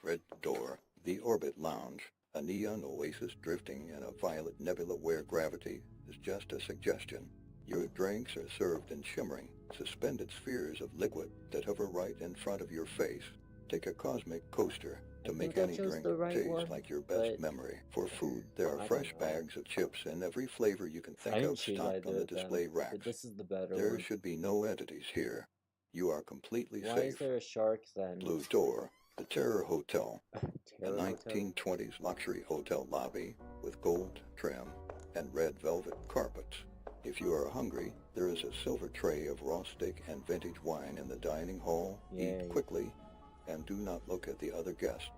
Red door, the Orbit Lounge, a neon oasis drifting in a violet nebula where gravity is just a suggestion. Your drinks are served in shimmering, suspended spheres of liquid that hover right in front of your face. Take a cosmic coaster to make any drink taste like your best memory. For food, there are fresh bags of chips in every flavor you can think of stocked on the display racks. But this is the better There one. should be no entities here. You are completely Why safe. is there a shark then? Blue door, the Terror Hotel, Terror a Hotel? 1920s luxury hotel lobby with gold trim and red velvet carpets. If you are hungry, there is a silver tray of raw steak and vintage wine in the dining hall. Yay. Eat quickly and do not look at the other guests.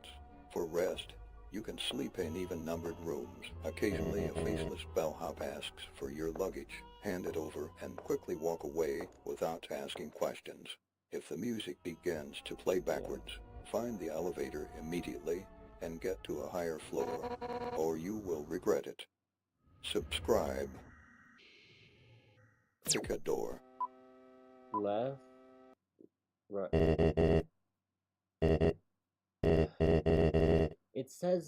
For rest, you can sleep in even-numbered rooms. Occasionally, a faceless bellhop asks for your luggage. Hand it over and quickly walk away without asking questions. If the music begins to play backwards, find the elevator immediately and get to a higher floor, or you will regret it. Subscribe. Pick a door. Left? Right. It says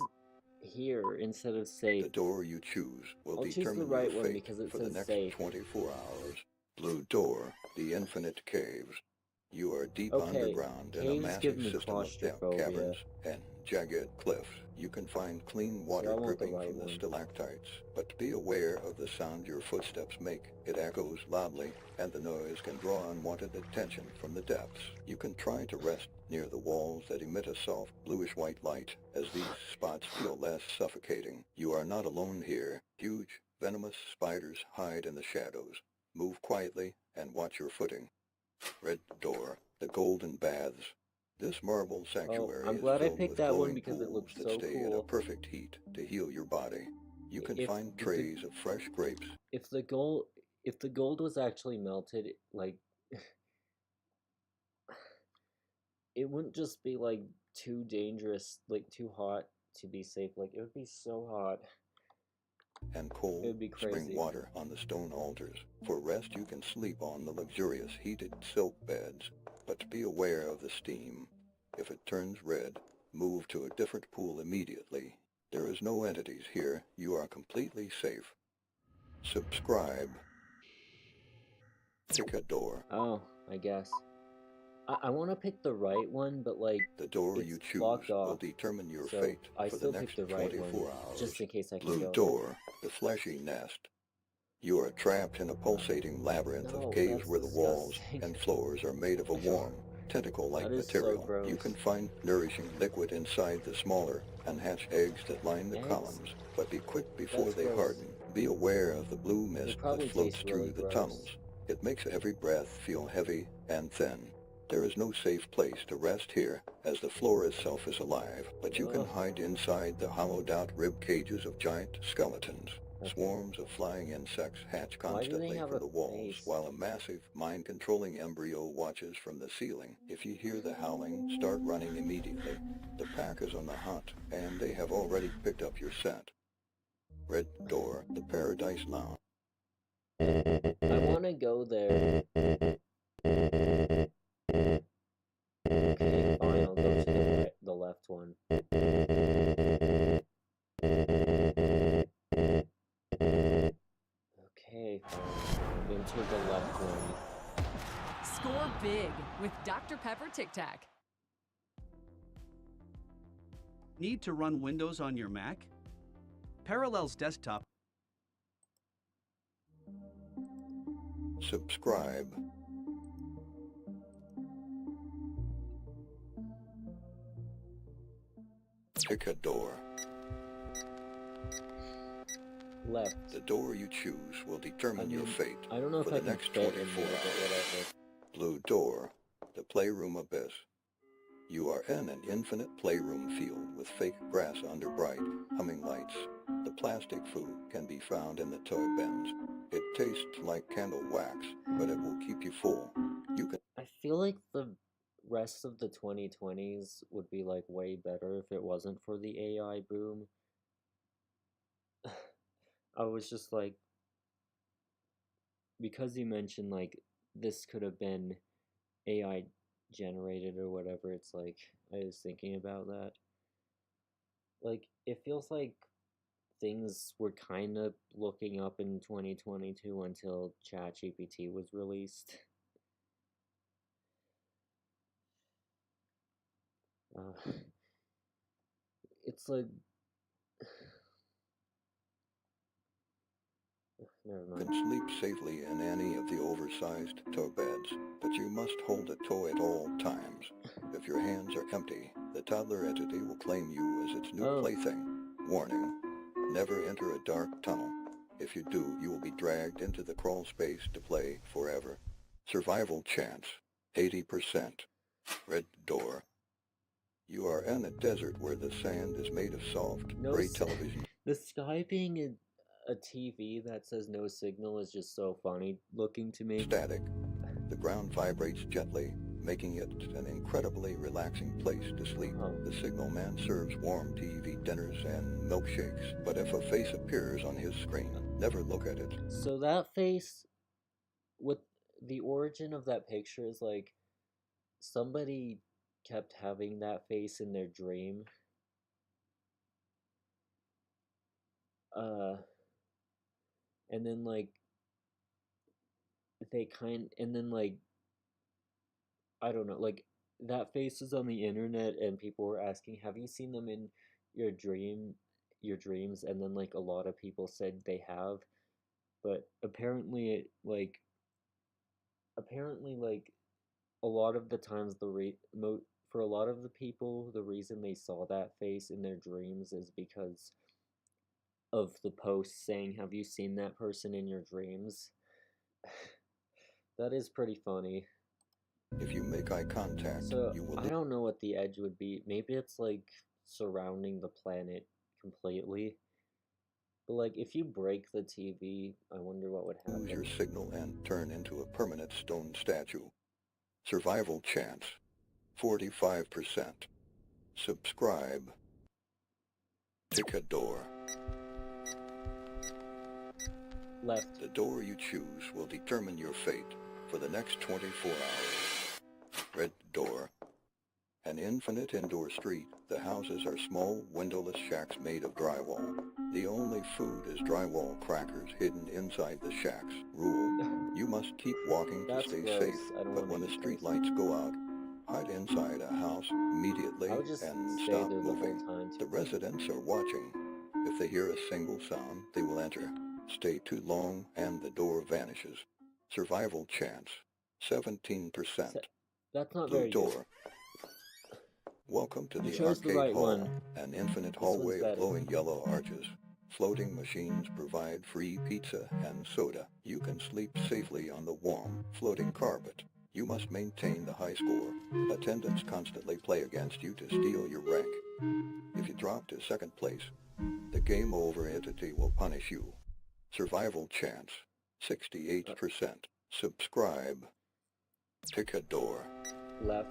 here instead of safe. The door you choose will I'll choose determine the right your one fate because it for the says next safe. 24 hours. Blue door, the infinite caves. You are deep Okay, underground in a caves give massive me system of claustrophobia. caverns and jagged cliffs. You can find clean water I want the dripping right from the one. stalactites, but be aware of the sound your footsteps make. It echoes loudly, and the noise can draw unwanted attention from the depths. You can try to rest near the walls that emit a soft bluish-white light, as these spots feel less suffocating. You are not alone here. Huge, venomous spiders hide in the shadows. Move quietly and watch your footing. Red door, the golden baths. This marble sanctuary I'm is glad I filled picked with that one glowing because it pools looks that so stay at a cool. perfect heat to heal your body. You can find trays of fresh grapes. If the gold, if the gold was actually melted, like it wouldn't just be like too dangerous, like too hot to be safe. Like it would be so hot. And It cold would be spring crazy. water on the stone altars. For rest, you can sleep on the luxurious heated silk beds, but be aware of the steam. If it turns red, move to a different pool immediately. There is no entities here. You are completely safe. Subscribe. Pick a door. Oh, I guess. I want to pick the right one, but like The door it's you choose blocked will off. determine your So fate I for the still next picked the right 24 one, hours. just in case I can Blue go. door, the fleshy nest. You are trapped in a pulsating labyrinth No, of caves that's where the walls disgusting. and floors are made of a warm, tentacle-like That is so material. gross. You can find nourishing liquid inside the smaller and hatch eggs that line the Eggs? columns, but be quick before That's they gross. harden. Be aware of the blue mist probably that floats tastes really through the gross. tunnels. It makes every breath feel heavy and thin. There is no safe place to rest here, as the floor itself is alive, but you can Ugh. hide inside the hollowed-out rib cages of giant skeletons. Okay. Swarms of flying insects hatch Why do they constantly have from a the walls, face? while a massive, mind-controlling embryo watches from the ceiling. If you hear the howling, start running immediately. The pack is on the hunt, and they have already picked up your scent. Red door, the Paradise Lounge. I want to go there. Okay, fine, I'll go to the left one. Okay, fine. Into the left one. Score big with Dr. Pepper Tic Tac. Need to run Windows on your Mac? Parallels Desktop. Subscribe. Pick a door. Left. The door you choose will determine your fate I don't know for if I the can next fit in 24 there, but hours. whatever. Blue door, the playroom abyss. You are in an infinite playroom field with fake grass under bright, humming lights. The plastic food can be found in the toy bins. It tastes like candle wax, but it will keep you full. You can I feel like the rest of the 2020s would be like way better if it wasn't for the AI boom. I was just like, because you mentioned like this could have been AI generated or whatever, it's like I was thinking about that. Like it feels like things were kind of looking up in 2022 until ChatGPT was released. It's like never mind. can sleep safely in any of the oversized toy beds, but you must hold a toy at all times. If your hands are empty, the toddler entity will claim you as its new plaything. Warning, never enter a dark tunnel. If you do, you will be dragged into the crawl space to play forever. Survival chance, 80%. Red door. You are in a desert where the sand is made of soft, gray television. The sky being a TV that says no signal is just so funny looking to me. Static. The ground vibrates gently, making it an incredibly relaxing place to sleep. The signal man serves warm TV dinners and milkshakes, but if a face appears on his screen, never look at it. So that face, with the origin of that picture is like somebody kept having that face in their dream. And then like and then like I don't know, like that face is on the internet and people were asking, have you seen them in your dreams? And then like a lot of people said they have, but apparently a lot of the times for a lot of the people, the reason they saw that face in their dreams is because of the post saying, have you seen that person in your dreams? That is pretty funny. If you make eye contact, so you will... I don't know what the edge would be. Maybe it's like surrounding the planet completely. But like, if you break the TV, I wonder what would Lose your happen. signal and turn into a permanent stone statue. Survival chance, 45%. Subscribe. Pick a door. Left. The door you choose will determine your fate for the next 24 hours. Red door. An infinite indoor street. The houses are small, windowless shacks made of drywall. The only food is drywall crackers hidden inside the shacks. Rule: you must keep walking to That's stay gross. safe, I don't but want when to the eat street those. lights go out, hide inside a house immediately I would just and stay stop there the whole moving. time. The residents are watching. If they hear a single sound, they will enter. Stay too long and the door vanishes. Survival chance, 17%. That's not Blue very door. good. Welcome to You the chose the arcade right hall, one. an infinite This hallway one's of glowing yellow arches. Floating machines provide free pizza and soda. You can sleep safely on the warm, floating carpet. You must maintain the high score. Attendants constantly play against you to steal your rank. If you drop to second place, the game over entity will punish you. Survival chance, 68%. Subscribe. Pick a door. Left.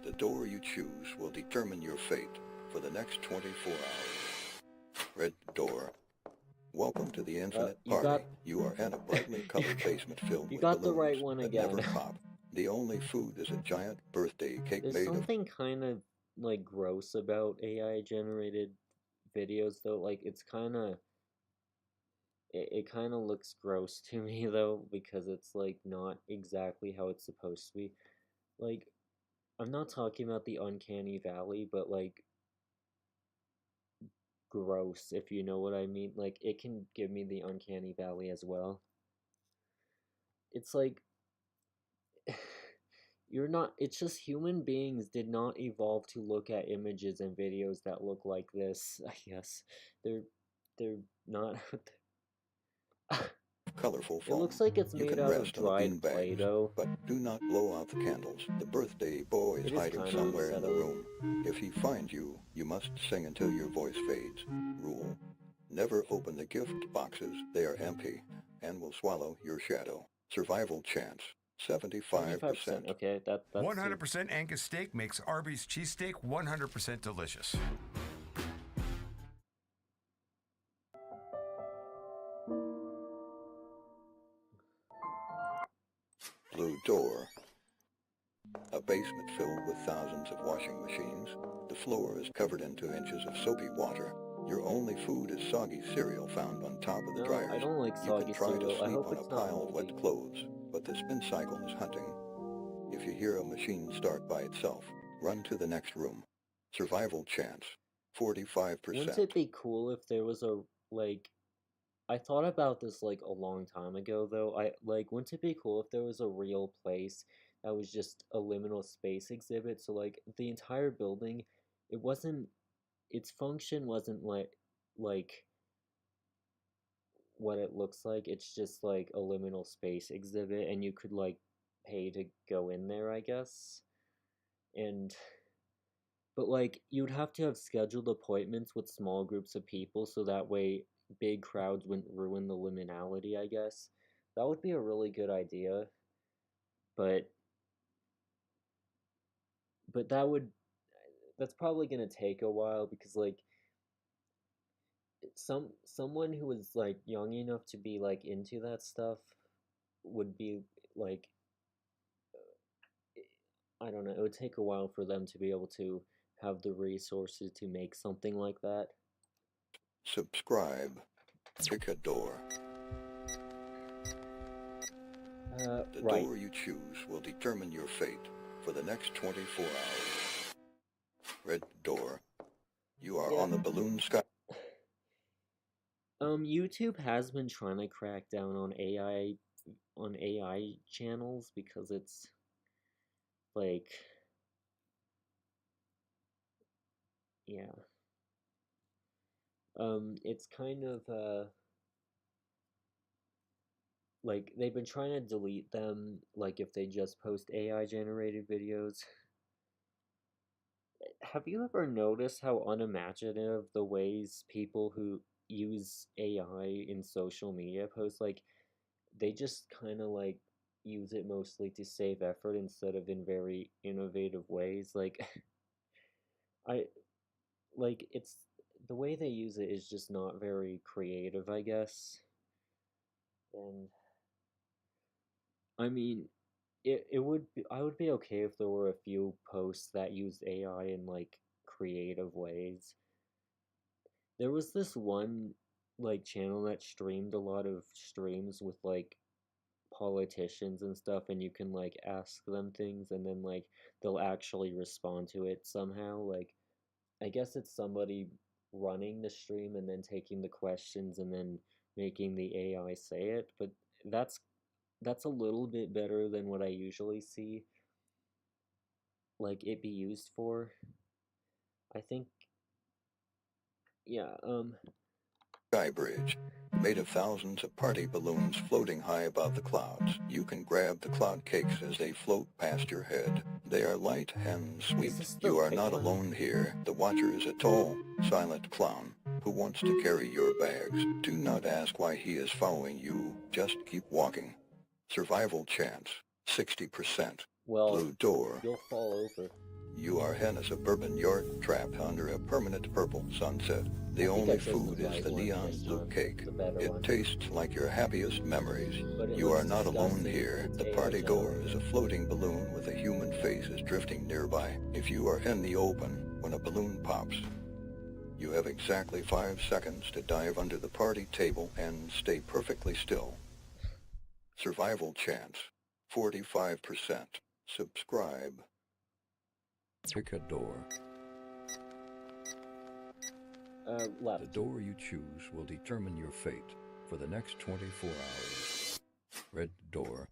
The door you choose will determine your fate for the next 24 hours. Red door. Welcome to the infinite party. You are in a brightly colored basement filled You with got the balloons right one that again. never pop. The only food is a giant birthday cake There's made of... something kind of like gross about AI generated videos though. Like it's kind of it kind of looks gross to me though, because it's like not exactly how it's supposed to be. Like, I'm not talking about the uncanny valley, but like gross, if you know what I mean. Like it can give me the uncanny valley as well. It's like you're not, it's just human beings did not evolve to look at images and videos that look like this, I guess. They're not colorful It foam. looks like it's You made can out of rest on the dried beanbags, Play-Doh. but do not blow out the candles. The birthday boy is It is hiding kinda somewhere in the unsettling. room. If he finds you, you must sing until your voice fades. Rule: never open the gift boxes. They are empty and will swallow your shadow. Survival chance, 75%. 75%, okay, that's 100% Angus steak makes Arby's cheesesteak 100% delicious. Blue door. A basement filled with thousands of washing machines. The floor is covered in 2 inches of soapy water. Your only food is soggy cereal found on top of the No, dryers. I don't like You can soggy try to cereal. I sleep hope on a it's not pile of wet moldy. clothes, but the spin cycle is hunting. If you hear a machine start by itself, run to the next room. Survival chance, 45%. Wouldn't it be cool if there was a, like, I thought about this, like, a long time ago, though. Wouldn't it be cool if there was a real place that was just a liminal space exhibit? So, like, the entire building, it wasn't, its function wasn't, like, what it looks like. It's just, like, a liminal space exhibit, and you could, like, pay to go in there, I guess. But, like, you'd have to have scheduled appointments with small groups of people so that way big crowds wouldn't ruin the liminality, I guess. That would be a really good idea. But that's probably gonna take a while because, like, someone who was, like, young enough to be, like, into that stuff would be, like, I don't know, it would take a while for them to be able to have the resources to make something like that. Subscribe. Pick a door. The Right. door you choose will determine your fate for the next 24 hours. Red door. You are on the balloon sky. YouTube has been trying to crack down on AI channels because it's like, yeah. It's kind of like they've been trying to delete them, like if they just post AI generated videos. Have you ever noticed how unimaginative the ways people who use AI in social media posts, like, they just kind of like use it mostly to save effort instead of in very innovative ways. Like, I like it's the way they use it is just not very creative, I guess. And I mean, it would be, I would be okay if there were a few posts that used AI in like creative ways. There was this one like channel that streamed a lot of streams with like politicians and stuff, and you can like ask them things and then like they'll actually respond to it somehow. Like, I guess it's somebody running the stream and then taking the questions and then making the AI say it, but that's that's a little bit better than what I usually see like it be used for. I think, yeah, Sky Bridge, made of thousands of party balloons floating high above the clouds. You can grab the cloud cakes as they float past your head. They are light and sweet. You are not alone here. The Watcher is a tall, silent clown who wants to carry your bags. Do not ask why he is following you. Just keep walking. Survival chance, 60%. well, Blue door. you'll fall over. You are in a suburban yard trapped under a permanent purple sunset. The only food is the neon blue cake. It tastes like your happiest memories. You are not alone here. The party goer is a floating balloon with a human face is drifting nearby. If you are in the open when a balloon pops, you have exactly 5 seconds to dive under the party table and stay perfectly still. Survival chance, 45%. Subscribe. Pick a door. Left. The door you choose will determine your fate for the next 24 hours. Red door.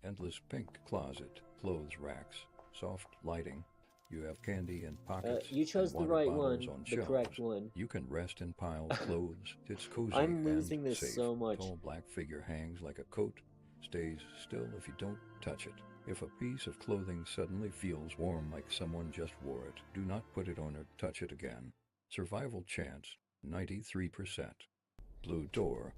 Endless pink closet. Clothes racks. Soft lighting. You have candy in pockets. You chose the right one, the correct one. You can rest in piled clothes. It's cozy I'm losing this safe. so much. Tall black figure hangs like a coat. Stays still if you don't touch it. If a piece of clothing suddenly feels warm like someone just wore it, do not put it on or touch it again. Survival chance, 93%. Blue door.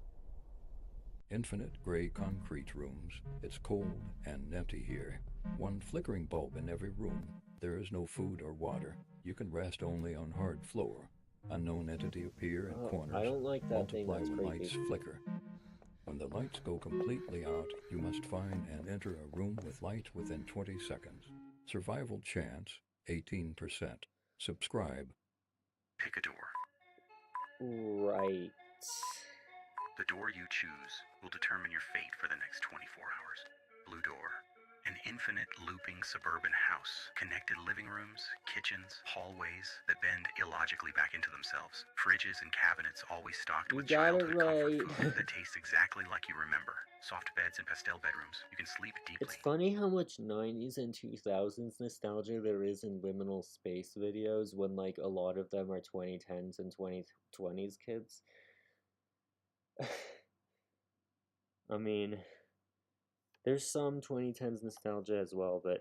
Infinite gray concrete rooms. It's cold and empty here. One flickering bulb in every room. There is no food or water. You can rest only on hard floor. Unknown entity appear in corners. I don't like that thing, that's when creepy. lights flicker. When the lights go completely out, you must find and enter a room with light within 20 seconds. Survival chance, 18%. Subscribe. Pick a door. Right. The door you choose will determine your fate for the next 24 hours. Blue door. An infinite looping suburban house. Connected living rooms, kitchens, hallways that bend illogically back into themselves. Fridges and cabinets always stocked with childhood comfort food that tastes exactly like you remember. Soft beds and pastel bedrooms. You can sleep deeply. It's funny how much 90s and 2000s nostalgia there is in liminal space videos when like a lot of them are 2010s and 2020s kids. I mean, there's some 2010s nostalgia as well, but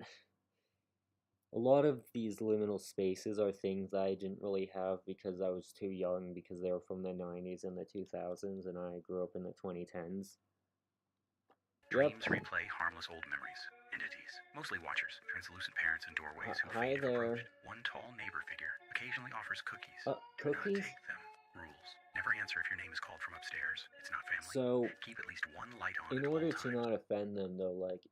a lot of these liminal spaces are things I didn't really have because I was too young, because they were from the 90s and the 2000s, and I grew up in the 2010s. Dreams replay harmless old memories. Entities, mostly watchers, translucent parents in doorways who Hi fade if there. approached. One tall neighbor figure occasionally offers cookies. Cookies? Do not take them. Rules. Never answer if your name is called from upstairs. It's not family. So, keep at least one light on in order to not offend them, though, like,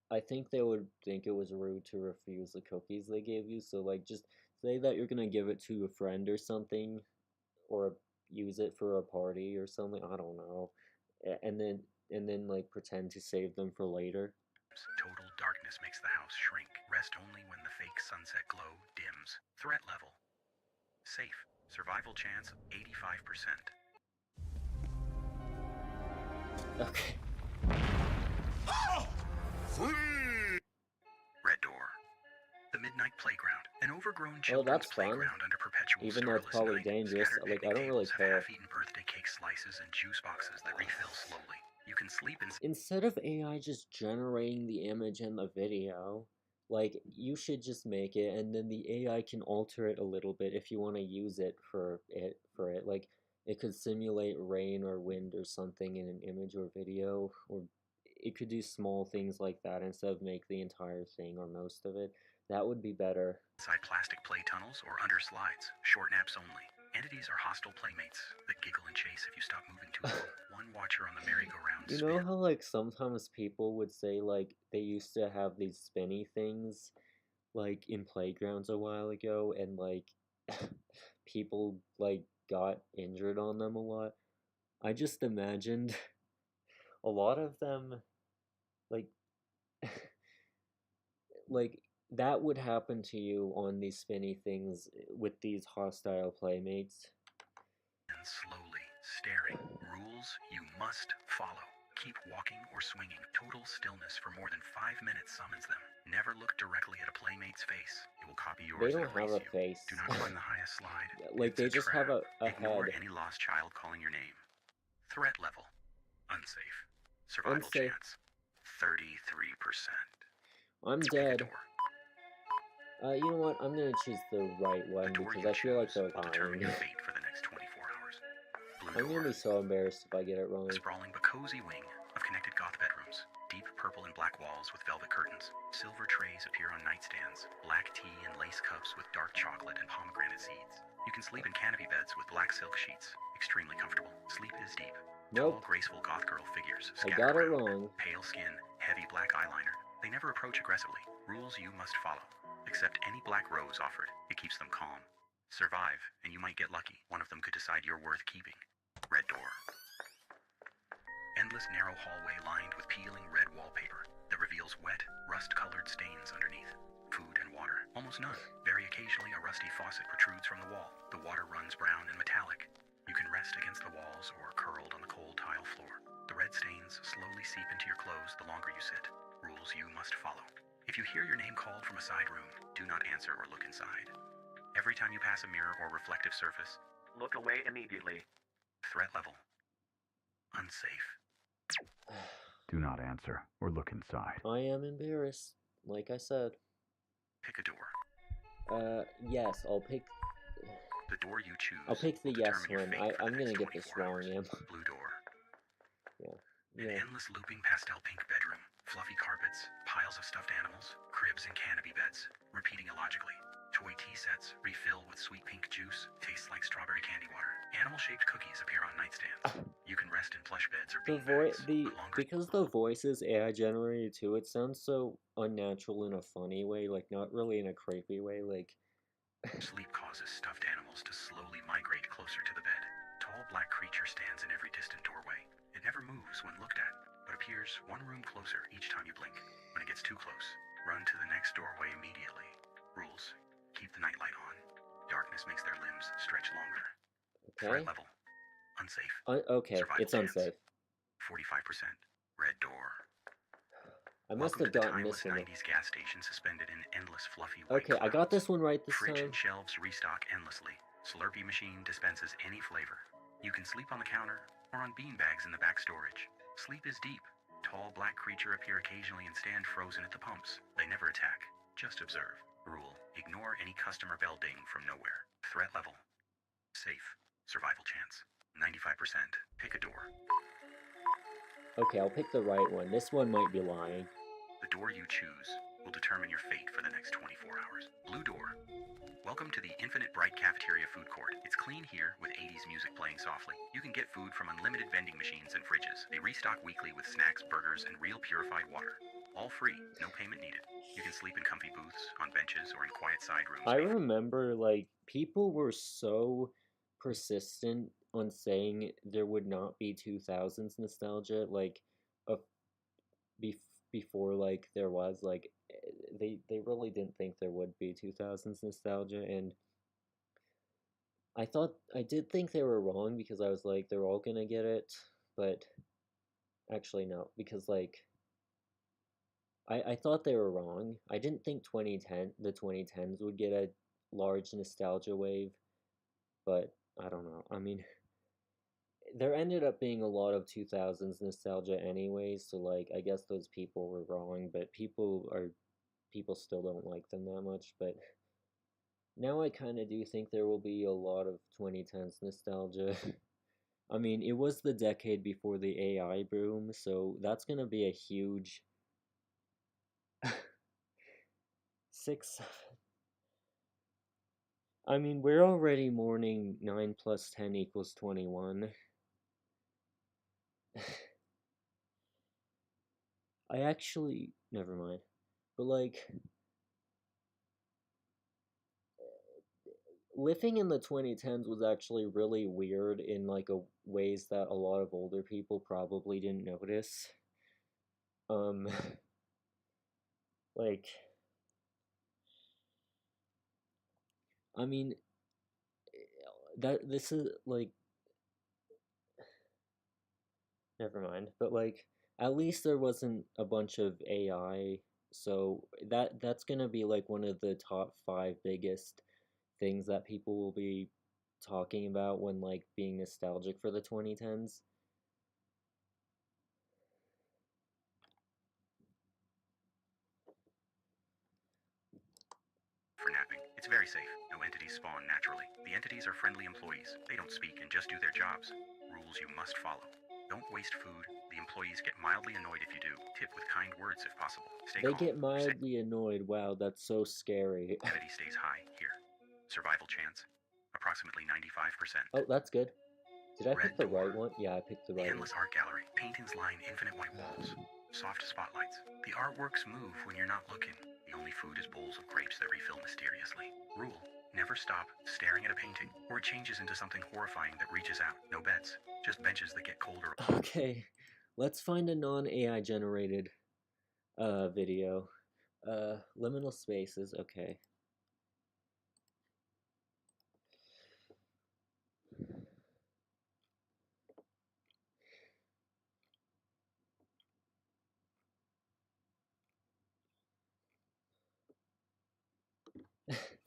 I think they would think it was rude to refuse the cookies they gave you, so, like, just say that you're gonna give it to a friend or something, or use it for a party or something, I don't know, and then, like, pretend to save them for later. Total darkness makes the house shrink. Rest only when the fake sunset glow dims. Threat level. Safe. Survival chance, 85%. Okay. Red door. The midnight playground. An overgrown Oh, children's that's fun. playground under perpetual Even though it's starless probably night. dangerous, Scattered like, I picnic don't really tables have care. half-eaten birthday cake slices and juice boxes that refill slowly. You can sleep in... Instead of AI just generating the image and the video, Like, you should just make it, and then the AI can alter it a little bit if you want to use it for it. Like, it could simulate rain or wind or something in an image or video, or it could do small things like that instead of make the entire thing or most of it. That would be better. Inside plastic play tunnels or under slides. Short naps only. Entities are hostile playmates that giggle and chase if you stop moving too long. One watcher on the merry-go-round You know how, like, sometimes people would say, like, they used to have these spinny things, like, in playgrounds a while ago, and, like, people, like, got injured on them a lot? I just imagined a lot of them, like, like, that would happen to you on these spinny things with these hostile playmates. And slowly, staring. Rules you must follow. Keep walking or swinging. Total stillness for more than 5 minutes summons them. Never look directly at a playmate's face. It will copy yours They and don't have erase a you. face. Do not climb the highest slide. Like, It's they a just trap. have a Ignore head. any lost child calling your name. Threat level. Unsafe. Survival Unsafe. chance. 33%. I'm Pick a dead. door. You know what? I'm gonna choose the right one because I feel like they're Will determine your lying. fate for the next 24 hours. Blue I'm gonna door. be so embarrassed if I get it wrong. A sprawling but cozy wing of connected goth bedrooms. Deep purple and black walls with velvet curtains. Silver trays appear on nightstands. Black tea and lace cups with dark chocolate and pomegranate seeds. You can sleep in canopy beds with black silk sheets. Extremely comfortable. Sleep is deep. Nope. Tall, graceful goth girl figures I scattered got it around. wrong. Pale skin, heavy black eyeliner. They never approach aggressively. Rules you must follow. Accept any black rose offered. It keeps them calm. Survive, and you might get lucky. One of them could decide you're worth keeping. Red door. Endless narrow hallway lined with peeling red wallpaper that reveals wet, rust-colored stains underneath. Food and water. Almost none. Very occasionally a rusty faucet protrudes from the wall. The water runs brown and metallic. You can rest against the walls or curled on the cold tile floor. The red stains slowly seep into your clothes the longer you sit. Rules you must follow. If you hear your name called from a side room, do not answer or look inside. Every time you pass a mirror or reflective surface, look away immediately. Threat level. Unsafe. Do not answer or look inside. I am embarrassed, like I said. Pick a door. Yes, I'll pick... The door you choose. I'll pick the will yes determine your one. fate for I'm the gonna next get this 24 wrong, hours. Em. Blue door. Yeah. An endless looping pastel pink bedroom. Fluffy carpets, piles of stuffed animals, cribs and canopy beds, repeating illogically. Toy tea sets refill with sweet pink juice, tastes like strawberry candy water. Animal-shaped cookies appear on nightstands. You can rest in plush beds or Because the voice is AI generated too, it sounds so unnatural in a funny way, like not really in a creepy way, like... Sleep causes stuffed animals to slowly migrate closer to the bed. Tall black creature stands in every distant doorway. It never moves when looked at, but appears one room closer each time you blink. When it gets too close, run to the next doorway immediately. Rules. Keep the nightlight on. Darkness makes their limbs stretch longer. Okay. Threat level. Unsafe. Okay, Survival it's chance. unsafe. 45%. Red door. I must Welcome have to the gotten timeless this one. 90s gas station suspended in endless fluffy white Okay, I got this one right this Fridge time. and shelves restock endlessly. Slurpee machine dispenses any flavor. You can sleep on the counter or on beanbags in the back storage. Sleep is deep. Tall black creature appear occasionally and stand frozen at the pumps. They never attack, just observe. Rule. Ignore any customer bell ding from nowhere. Threat level. Safe. Survival chance. 95%. Pick a door. Okay, I'll pick the right one. This one might be lying. The door you choose will determine your fate for the next 24 hours. Blue door. Welcome to the Infinite Bright Cafeteria Food Court. It's clean here with 80s music playing softly. You can get food from unlimited vending machines and fridges. They restock weekly with snacks, burgers, and real purified water. All free, no payment needed. You can sleep in comfy booths, on benches, or in quiet side rooms. I remember, like, people were so persistent on saying there would not be 2000s nostalgia, like, before, like, there was, like, they really didn't think there would be 2000s nostalgia, and I did think they were wrong, because I was like, they're all gonna get it, but actually no, because, like, I thought they were wrong. I didn't think the 2010s would get a large nostalgia wave, but I don't know. I mean, there ended up being a lot of 2000s nostalgia anyways, so, like, I guess those people were wrong, but people are people still don't like them that much, but now I kind of do think there will be a lot of 2010s nostalgia. I mean, it was the decade before the AI boom, so that's gonna be a huge 6. I mean, we're already mourning 9 plus 10 equals 21. I actually, never mind. But like, living in the 2010s was actually really weird in like a ways that a lot of older people probably didn't notice. Um, like, I mean, that this is like, never mind. But like, at least there wasn't a bunch of AI, so that's gonna be like one of the top 5 biggest things that people will be talking about when like being nostalgic for the 2010s. For napping, it's very safe. No entities spawn naturally. The entities are friendly employees. They don't speak and just do their jobs. Rules you must follow. Don't waste food. The employees get mildly annoyed if you do. Tip with kind words if possible. Stay They calm. get mildly annoyed. Wow, that's so scary. Sanity stays high here. Survival chance, approximately 95%. Oh, that's good. Did I pick Red the door. right one? Yeah, I picked the The right one. endless art gallery. Paintings line infinite white walls. Soft spotlights. The artworks move when you're not looking. The only food is bowls of grapes that refill mysteriously. Rule: never stop staring at a painting, or it changes into something horrifying that reaches out. No beds, just benches that get colder. Okay, let's find a non-AI generated video. Liminal spaces, okay.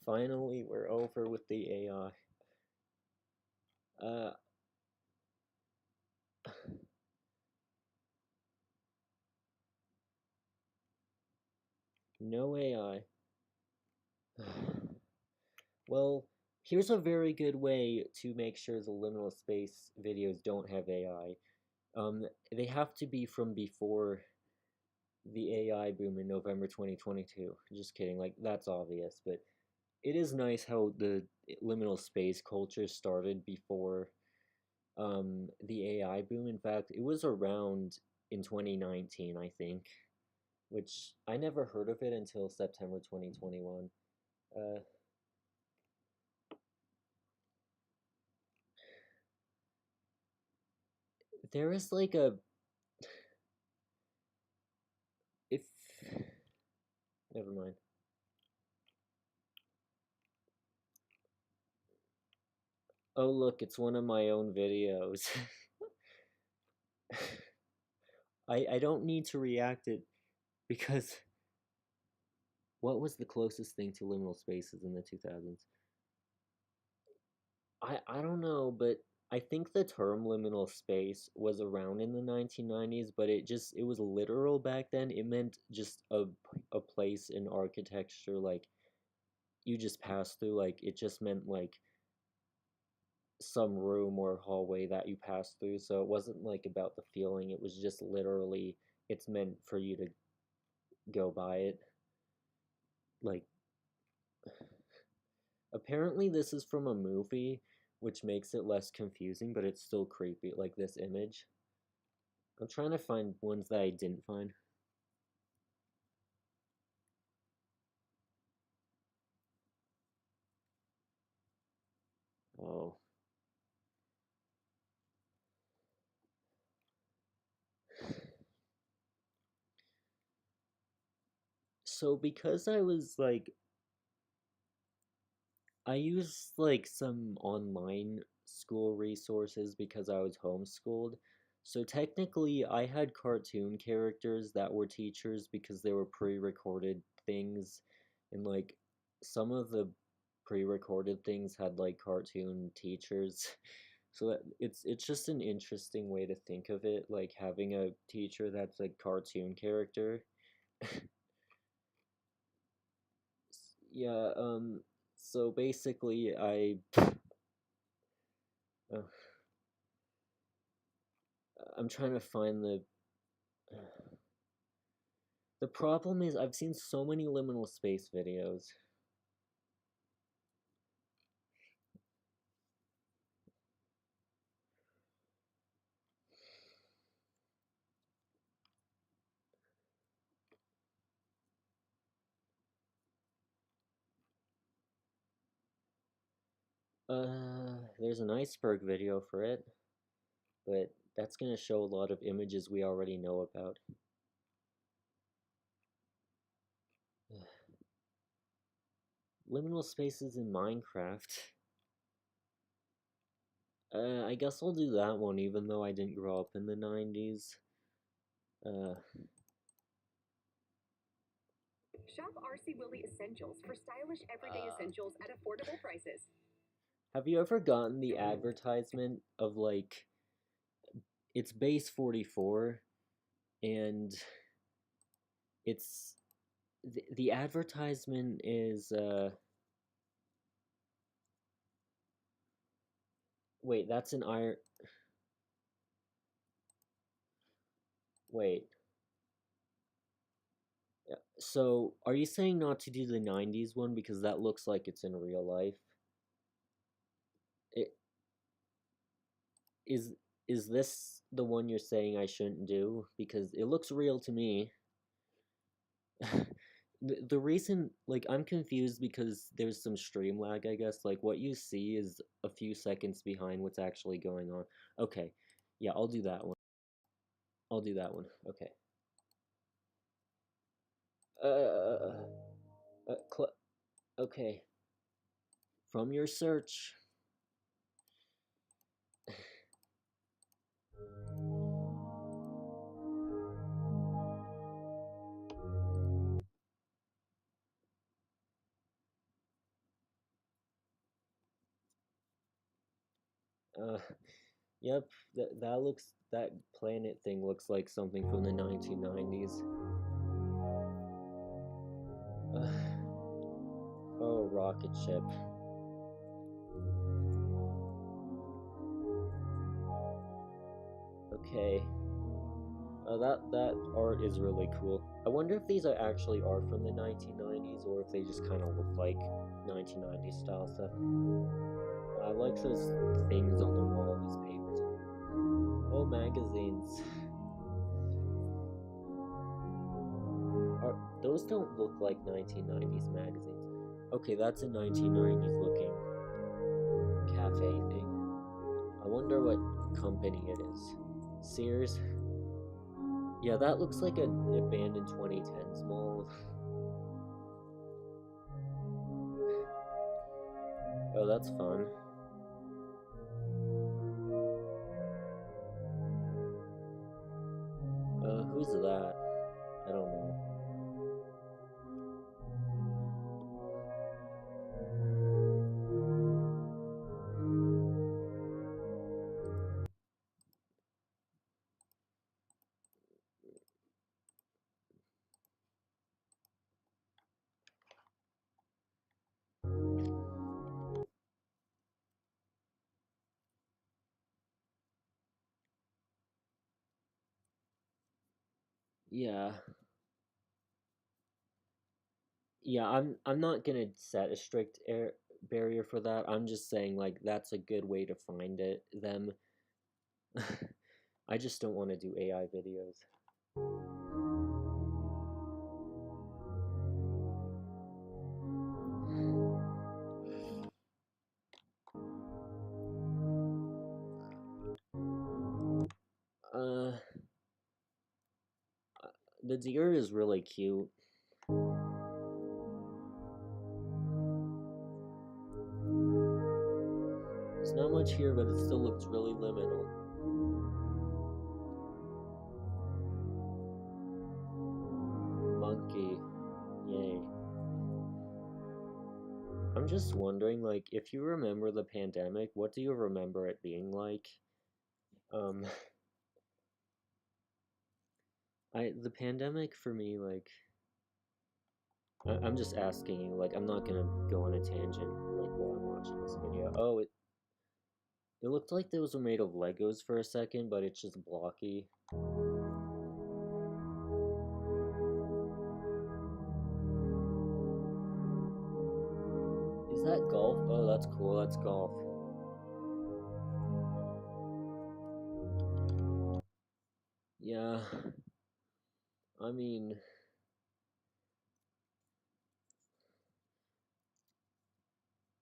Finally, we're over with the AI. No AI. Well, here's a very good way to make sure the liminal space videos don't have AI. They have to be from before the AI boom in November 2022. Just kidding, like, that's obvious, but it is nice how the liminal space culture started before the AI boom. In fact, it was around in 2019, I think, which I never heard of it until September 2021. There is like a if never mind. Oh look, it's one of my own videos. I don't need to react it because what was the closest thing to liminal spaces in the 2000s? I don't know, but I think the term liminal space was around in the 1990s, but it was literal back then. It meant just a place in architecture like you just pass through, like it just meant like some room or hallway that you pass through. So it wasn't like about the feeling, it was just literally it's meant for you to go by it. Like apparently this is from a movie, which makes it less confusing, but it's still creepy, like this image. I'm trying to find ones that I didn't find. Oh. So because I was like I used like some online school resources because I was homeschooled. So technically, I had cartoon characters that were teachers because they were pre-recorded things, and like some of the pre-recorded things had like cartoon teachers. So it's just an interesting way to think of it, like having a teacher that's a cartoon character. Yeah, so basically uh, I'm trying to find the problem is I've seen so many liminal space videos. There's an iceberg video for it, but that's gonna show a lot of images we already know about. Liminal spaces in Minecraft. I guess I'll do that one even though I didn't grow up in the 90s. Shop RC Willie Essentials for stylish everyday essentials at affordable prices. Have you ever gotten the advertisement of like it's base 44 and it's the advertisement is wait, that's an iron. Wait. So, are you saying not to do the 90s one because that looks like it's in real life? It is this the one you're saying I shouldn't do because it looks real to me. The reason, like, I'm confused because there's some stream lag, I guess. Like, what you see is a few seconds behind what's actually going on. Okay, yeah, I'll do that one. I'll do that one. Okay. Okay. From your search. Yep, that planet thing looks like something from the 1990s. Oh, rocket ship. Okay. That art is really cool. I wonder if these are actually from the 1990s or if they just kind of look like 1990s style stuff. I like those things on the wall, these papers. Oh, magazines. Those don't look like 1990s magazines. Okay, that's a 1990s looking cafe thing. I wonder what company it is. Sears? Yeah, that looks like an abandoned 2010s mall. Oh, that's fun. Who's that? I don't know. Yeah. Yeah, I'm not gonna set a strict air barrier for that. I'm just saying like that's a good way to find them. I just don't want to do AI videos. The deer is really cute. There's not much here, but it still looks really liminal. Monkey. Yay. I'm just wondering, like, if you remember the pandemic, what do you remember it being like? The pandemic for me, like, I'm just asking you, like, I'm not gonna go on a tangent, like, while I'm watching this video. Oh, it looked like those were made of Legos for a second, but it's just blocky. Is that golf? Oh, that's cool, that's golf. Yeah, I mean,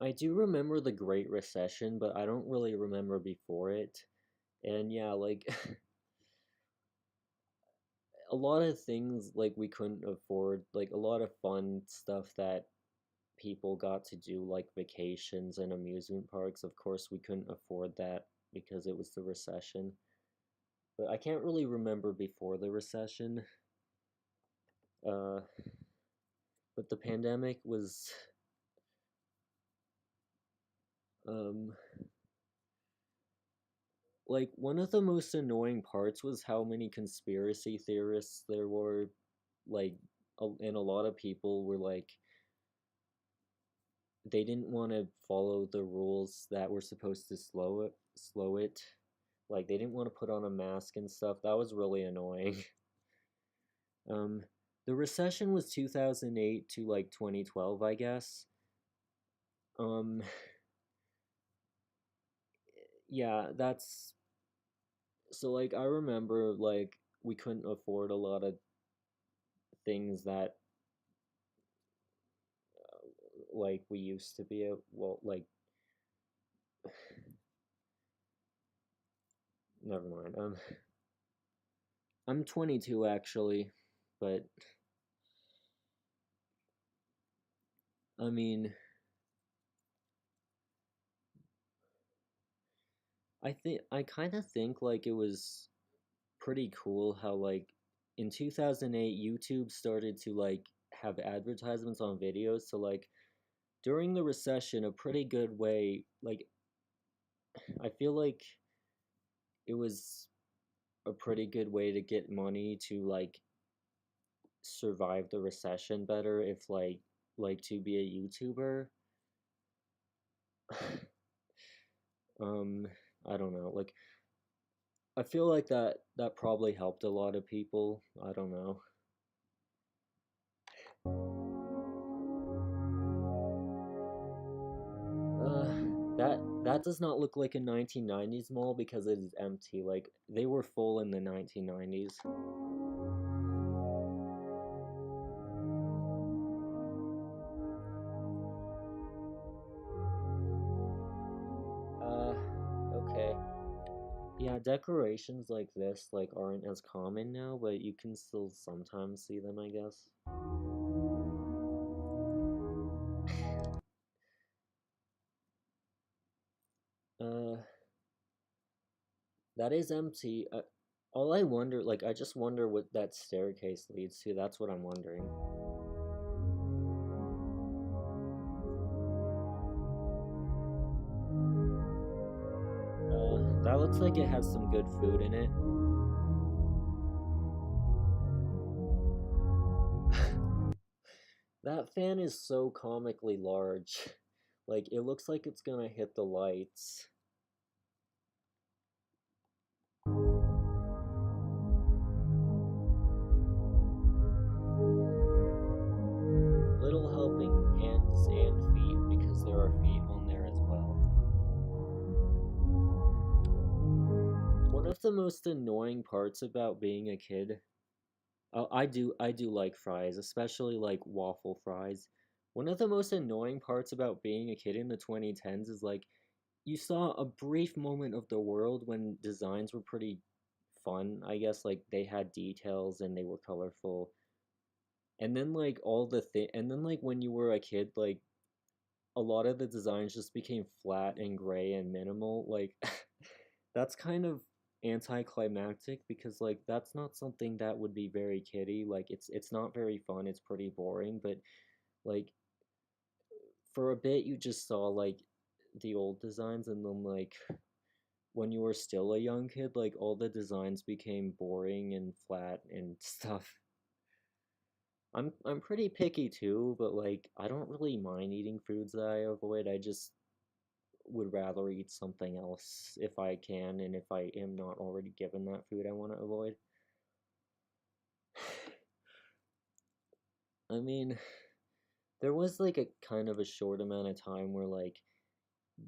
I do remember the Great Recession, but I don't really remember before it. And yeah, like, a lot of things, like, we couldn't afford, like, a lot of fun stuff that people got to do, like vacations and amusement parks. Of course, we couldn't afford that because it was the recession. But I can't really remember before the recession. Uh, but the pandemic was, um, like, one of the most annoying parts was how many conspiracy theorists there were, like, and a lot of people were like, they didn't want to follow the rules that were supposed to slow it. Like, they didn't want to put on a mask and stuff. That was really annoying. Um, the recession was 2008 to like 2012, I guess. Um, yeah, that's so, like, I remember, like, we couldn't afford a lot of things that like we used to be well, like, never mind. I'm 22 actually, but I mean, I kind of think like it was pretty cool how, like, in 2008 YouTube started to like have advertisements on videos. So like during the recession, a pretty good way, like, I feel like it was a pretty good way to get money to like survive the recession better, if like to be a YouTuber. um I don't know, like, I feel like that probably helped a lot of people. I don't know. That does not look like a 1990s mall because it is empty. Like, they were full in the 1990s. Okay. Yeah, decorations like this, like, aren't as common now, but you can still sometimes see them, I guess. Uh, that is empty. All I wonder, like, I just wonder what that staircase leads to. That's what I'm wondering. That looks like it has some good food in it. That fan is so comically large. Like, it looks like it's gonna hit the lights. Little helping hands and feet, because there are feet on there as well. One of the most annoying parts about being a kid, I do like fries, especially like waffle fries. One of the most annoying parts about being a kid in the 2010s is like you saw a brief moment of the world when designs were pretty fun, I guess, like they had details and they were colorful. And then like and then like when you were a kid, like a lot of the designs just became flat and gray and minimal. Like that's kind of anticlimactic because like that's not something that would be very kiddie. Like it's not very fun, it's pretty boring, but like for a bit you just saw like the old designs, and then like when you were still a young kid, like all the designs became boring and flat and stuff. I'm pretty picky too, but like I don't really mind eating foods that I avoid. I just would rather eat something else if I can, and if I am not already given that food I want to avoid. I mean, there was like a kind of a short amount of time where like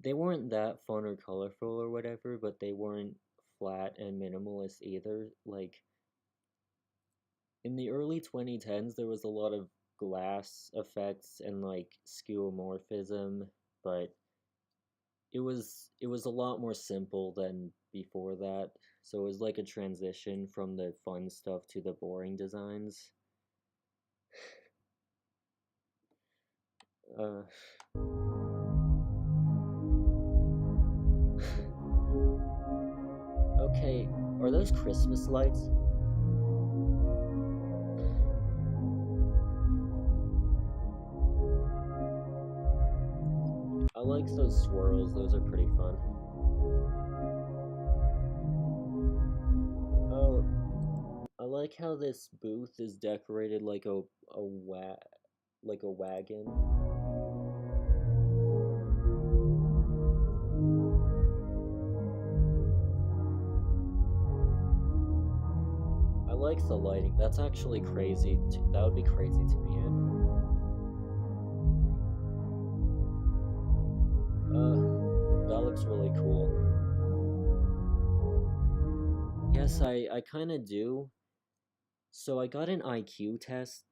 they weren't that fun or colorful or whatever, but they weren't flat and minimalist either. Like in the early 2010s, there was a lot of glass effects and like skeuomorphism, but it was a lot more simple than before that. So it was like a transition from the fun stuff to the boring designs. Uh, okay, are those Christmas lights? I like those swirls, those are pretty fun. Oh, I like how this booth is decorated like like a wagon. I like the lighting. That's actually crazy. That would be crazy to be in. That looks really cool. Yes, I kind of do. So I got an IQ test.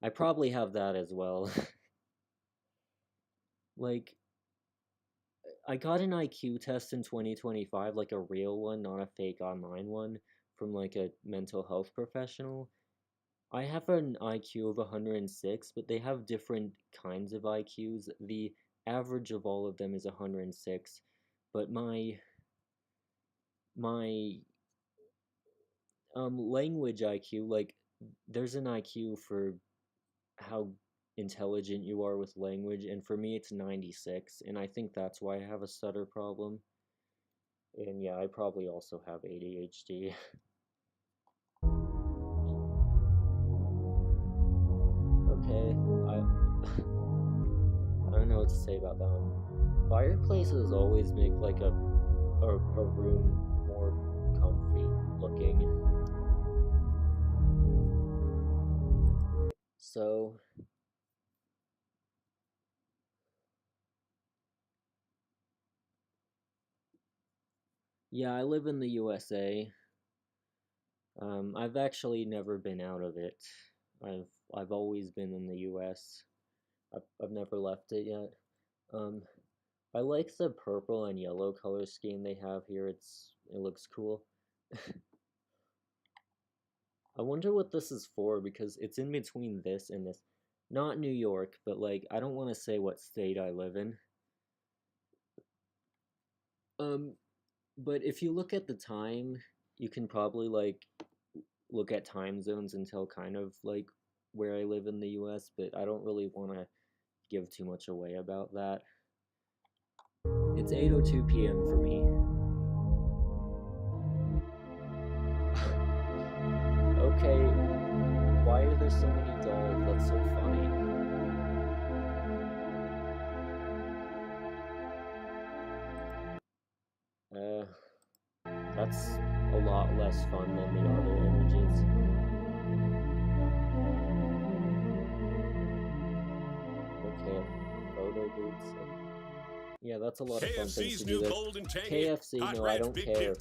I probably have that as well. Like, I got an IQ test in 2025, like a real one, not a fake online one, from like a mental health professional. I have an IQ of 106, but they have different kinds of IQs. The average of all of them is 106, but my language IQ, like there's an IQ for how intelligent you are with language, and for me it's 96, and I think that's why I have a stutter problem. And yeah, I probably also have ADHD. Okay, I don't know what to say about that one. Fireplaces always make like a room more comfy looking. So yeah, I live in the USA. I've actually never been out of it. I've always been in the US. I've never left it yet. Um, I like the purple and yellow color scheme they have here. It looks cool. I wonder what this is for because it's in between this and this. Not New York, but like I don't want to say what state I live in. But if you look at the time, you can probably like look at time zones and tell kind of like where I live in the US, but I don't really want to give too much away about that. It's 8:02 p.m. for me. Okay, why are there so many dolls? That's so funny. That's a lot less fun than the other images. Okay, photo booths. Yeah, that's a lot of fun things to do there. KFC, no, I don't care.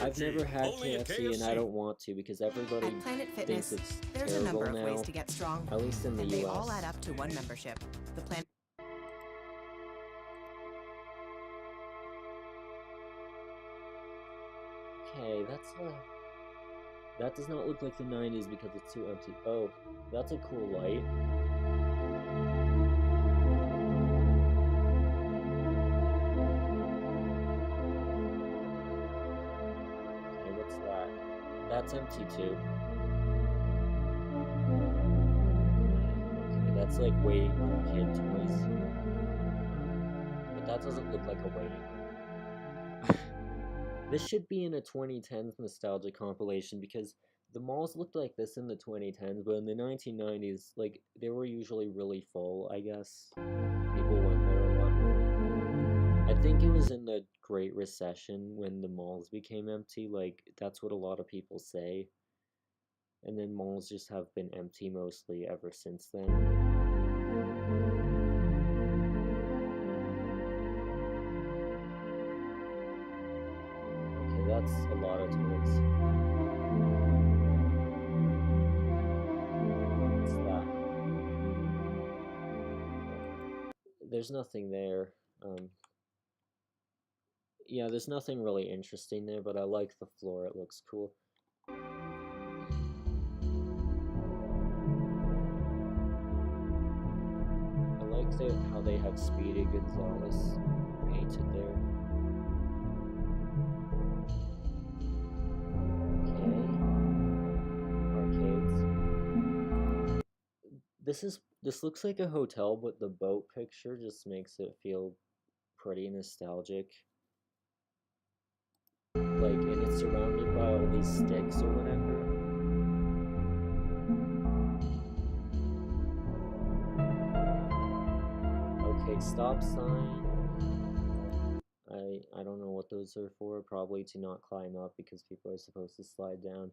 I've never had KFC and I don't want to because everybody At Planet thinks Fitness, it's there's a terrible number of now. ways to get strong, At least in the and US. they all add up to one membership. The Planet. Okay, that does not look like the 90s because it's too empty. Oh, that's a cool light. Okay, what's that? That's empty too. Okay, that's like waiting room kid toys. But that doesn't look like a waiting room. This should be in a 2010s nostalgia compilation because the malls looked like this in the 2010s, but in the 1990s, like, they were usually really full, I guess. People went there a lot more. I think it was in the Great Recession when the malls became empty, like, that's what a lot of people say. And then malls just have been empty mostly ever since then. Okay, that's a lot of toys. What's that? There's nothing there. Yeah, there's nothing really interesting there, but I like the floor. It looks cool. I like how they have Speedy Gonzalez painted there. This looks like a hotel, but the boat picture just makes it feel pretty nostalgic. Like, and it's surrounded by all these sticks or whatever. Okay, stop sign. I don't know what those are for. Probably to not climb up because people are supposed to slide down.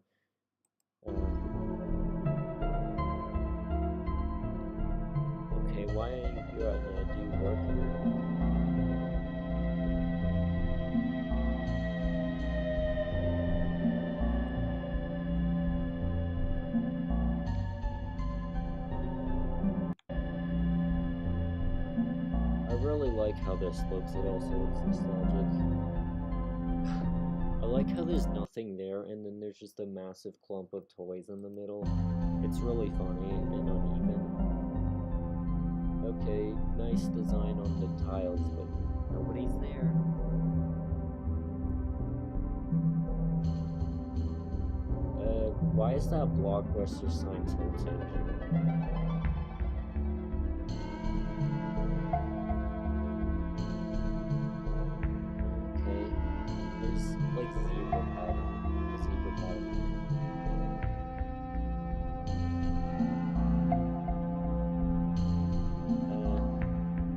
Okay, why are you here at night? Do you work here? I really like how this looks. It also looks nostalgic. I like how there's nothing there and then there's just a massive clump of toys in the middle. It's really funny and uneven. Okay, nice design on the tiles, but nobody's there. Why is that Blockbuster sign tilted? Okay, there's like zebra pattern.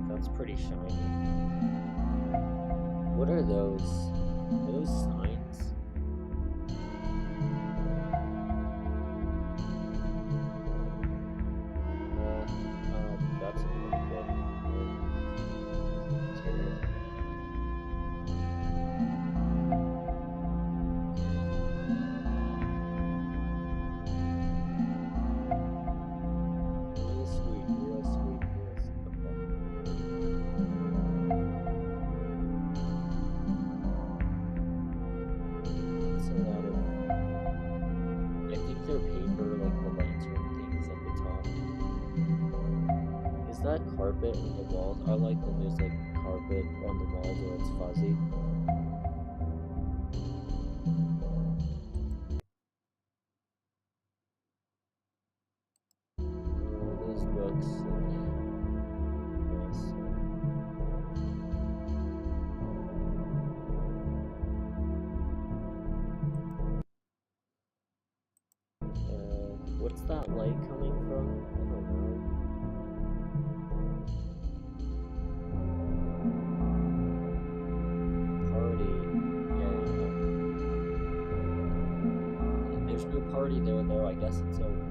That's pretty shiny. What are those? Are those signs? That's a little bit terrible. Real sweet, real sweet, real sweet. It's a lot of. I think they're paper, like the lantern things at the top. Is that carpet on the walls? I like when there's like carpet on the walls or it's fuzzy. Those books. Nice. What's that light coming from? I don't know. Party. Yeah. There's no party there though. I guess it's over.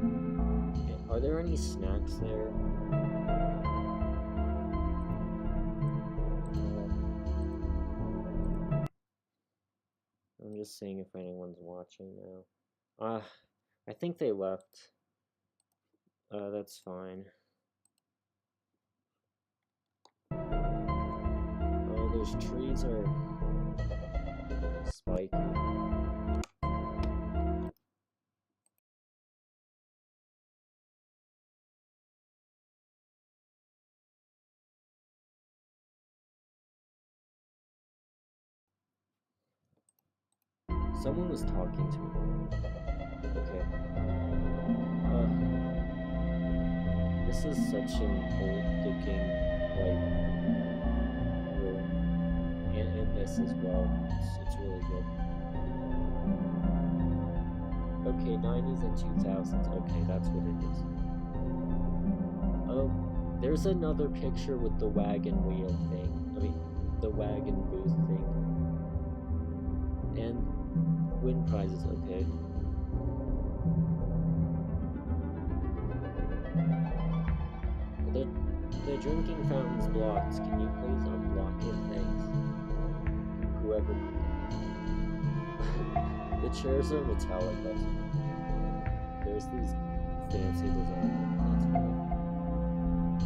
Are there any snacks there? I'm just seeing if anyone's watching now. I think they left. That's fine. Oh, those trees are spiky. Someone was talking to me. Okay. This is such an old-looking, like, room. And this as well. It's really good. Okay, 90s and 2000s. Okay, that's what it is. Oh, there's another picture with the wagon wheel thing. I mean, the wagon booth thing. And win prizes, okay. The drinking fountain's blocked. Can you please unblock it? Thanks. Whoever put that. The chairs are metallic, that's there's these fancy design. That's cool.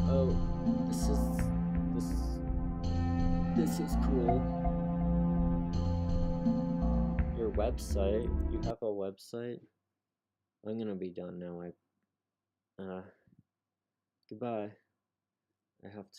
Oh, this is cool. Your website. You have a website? I'm gonna be done now. Goodbye. I have to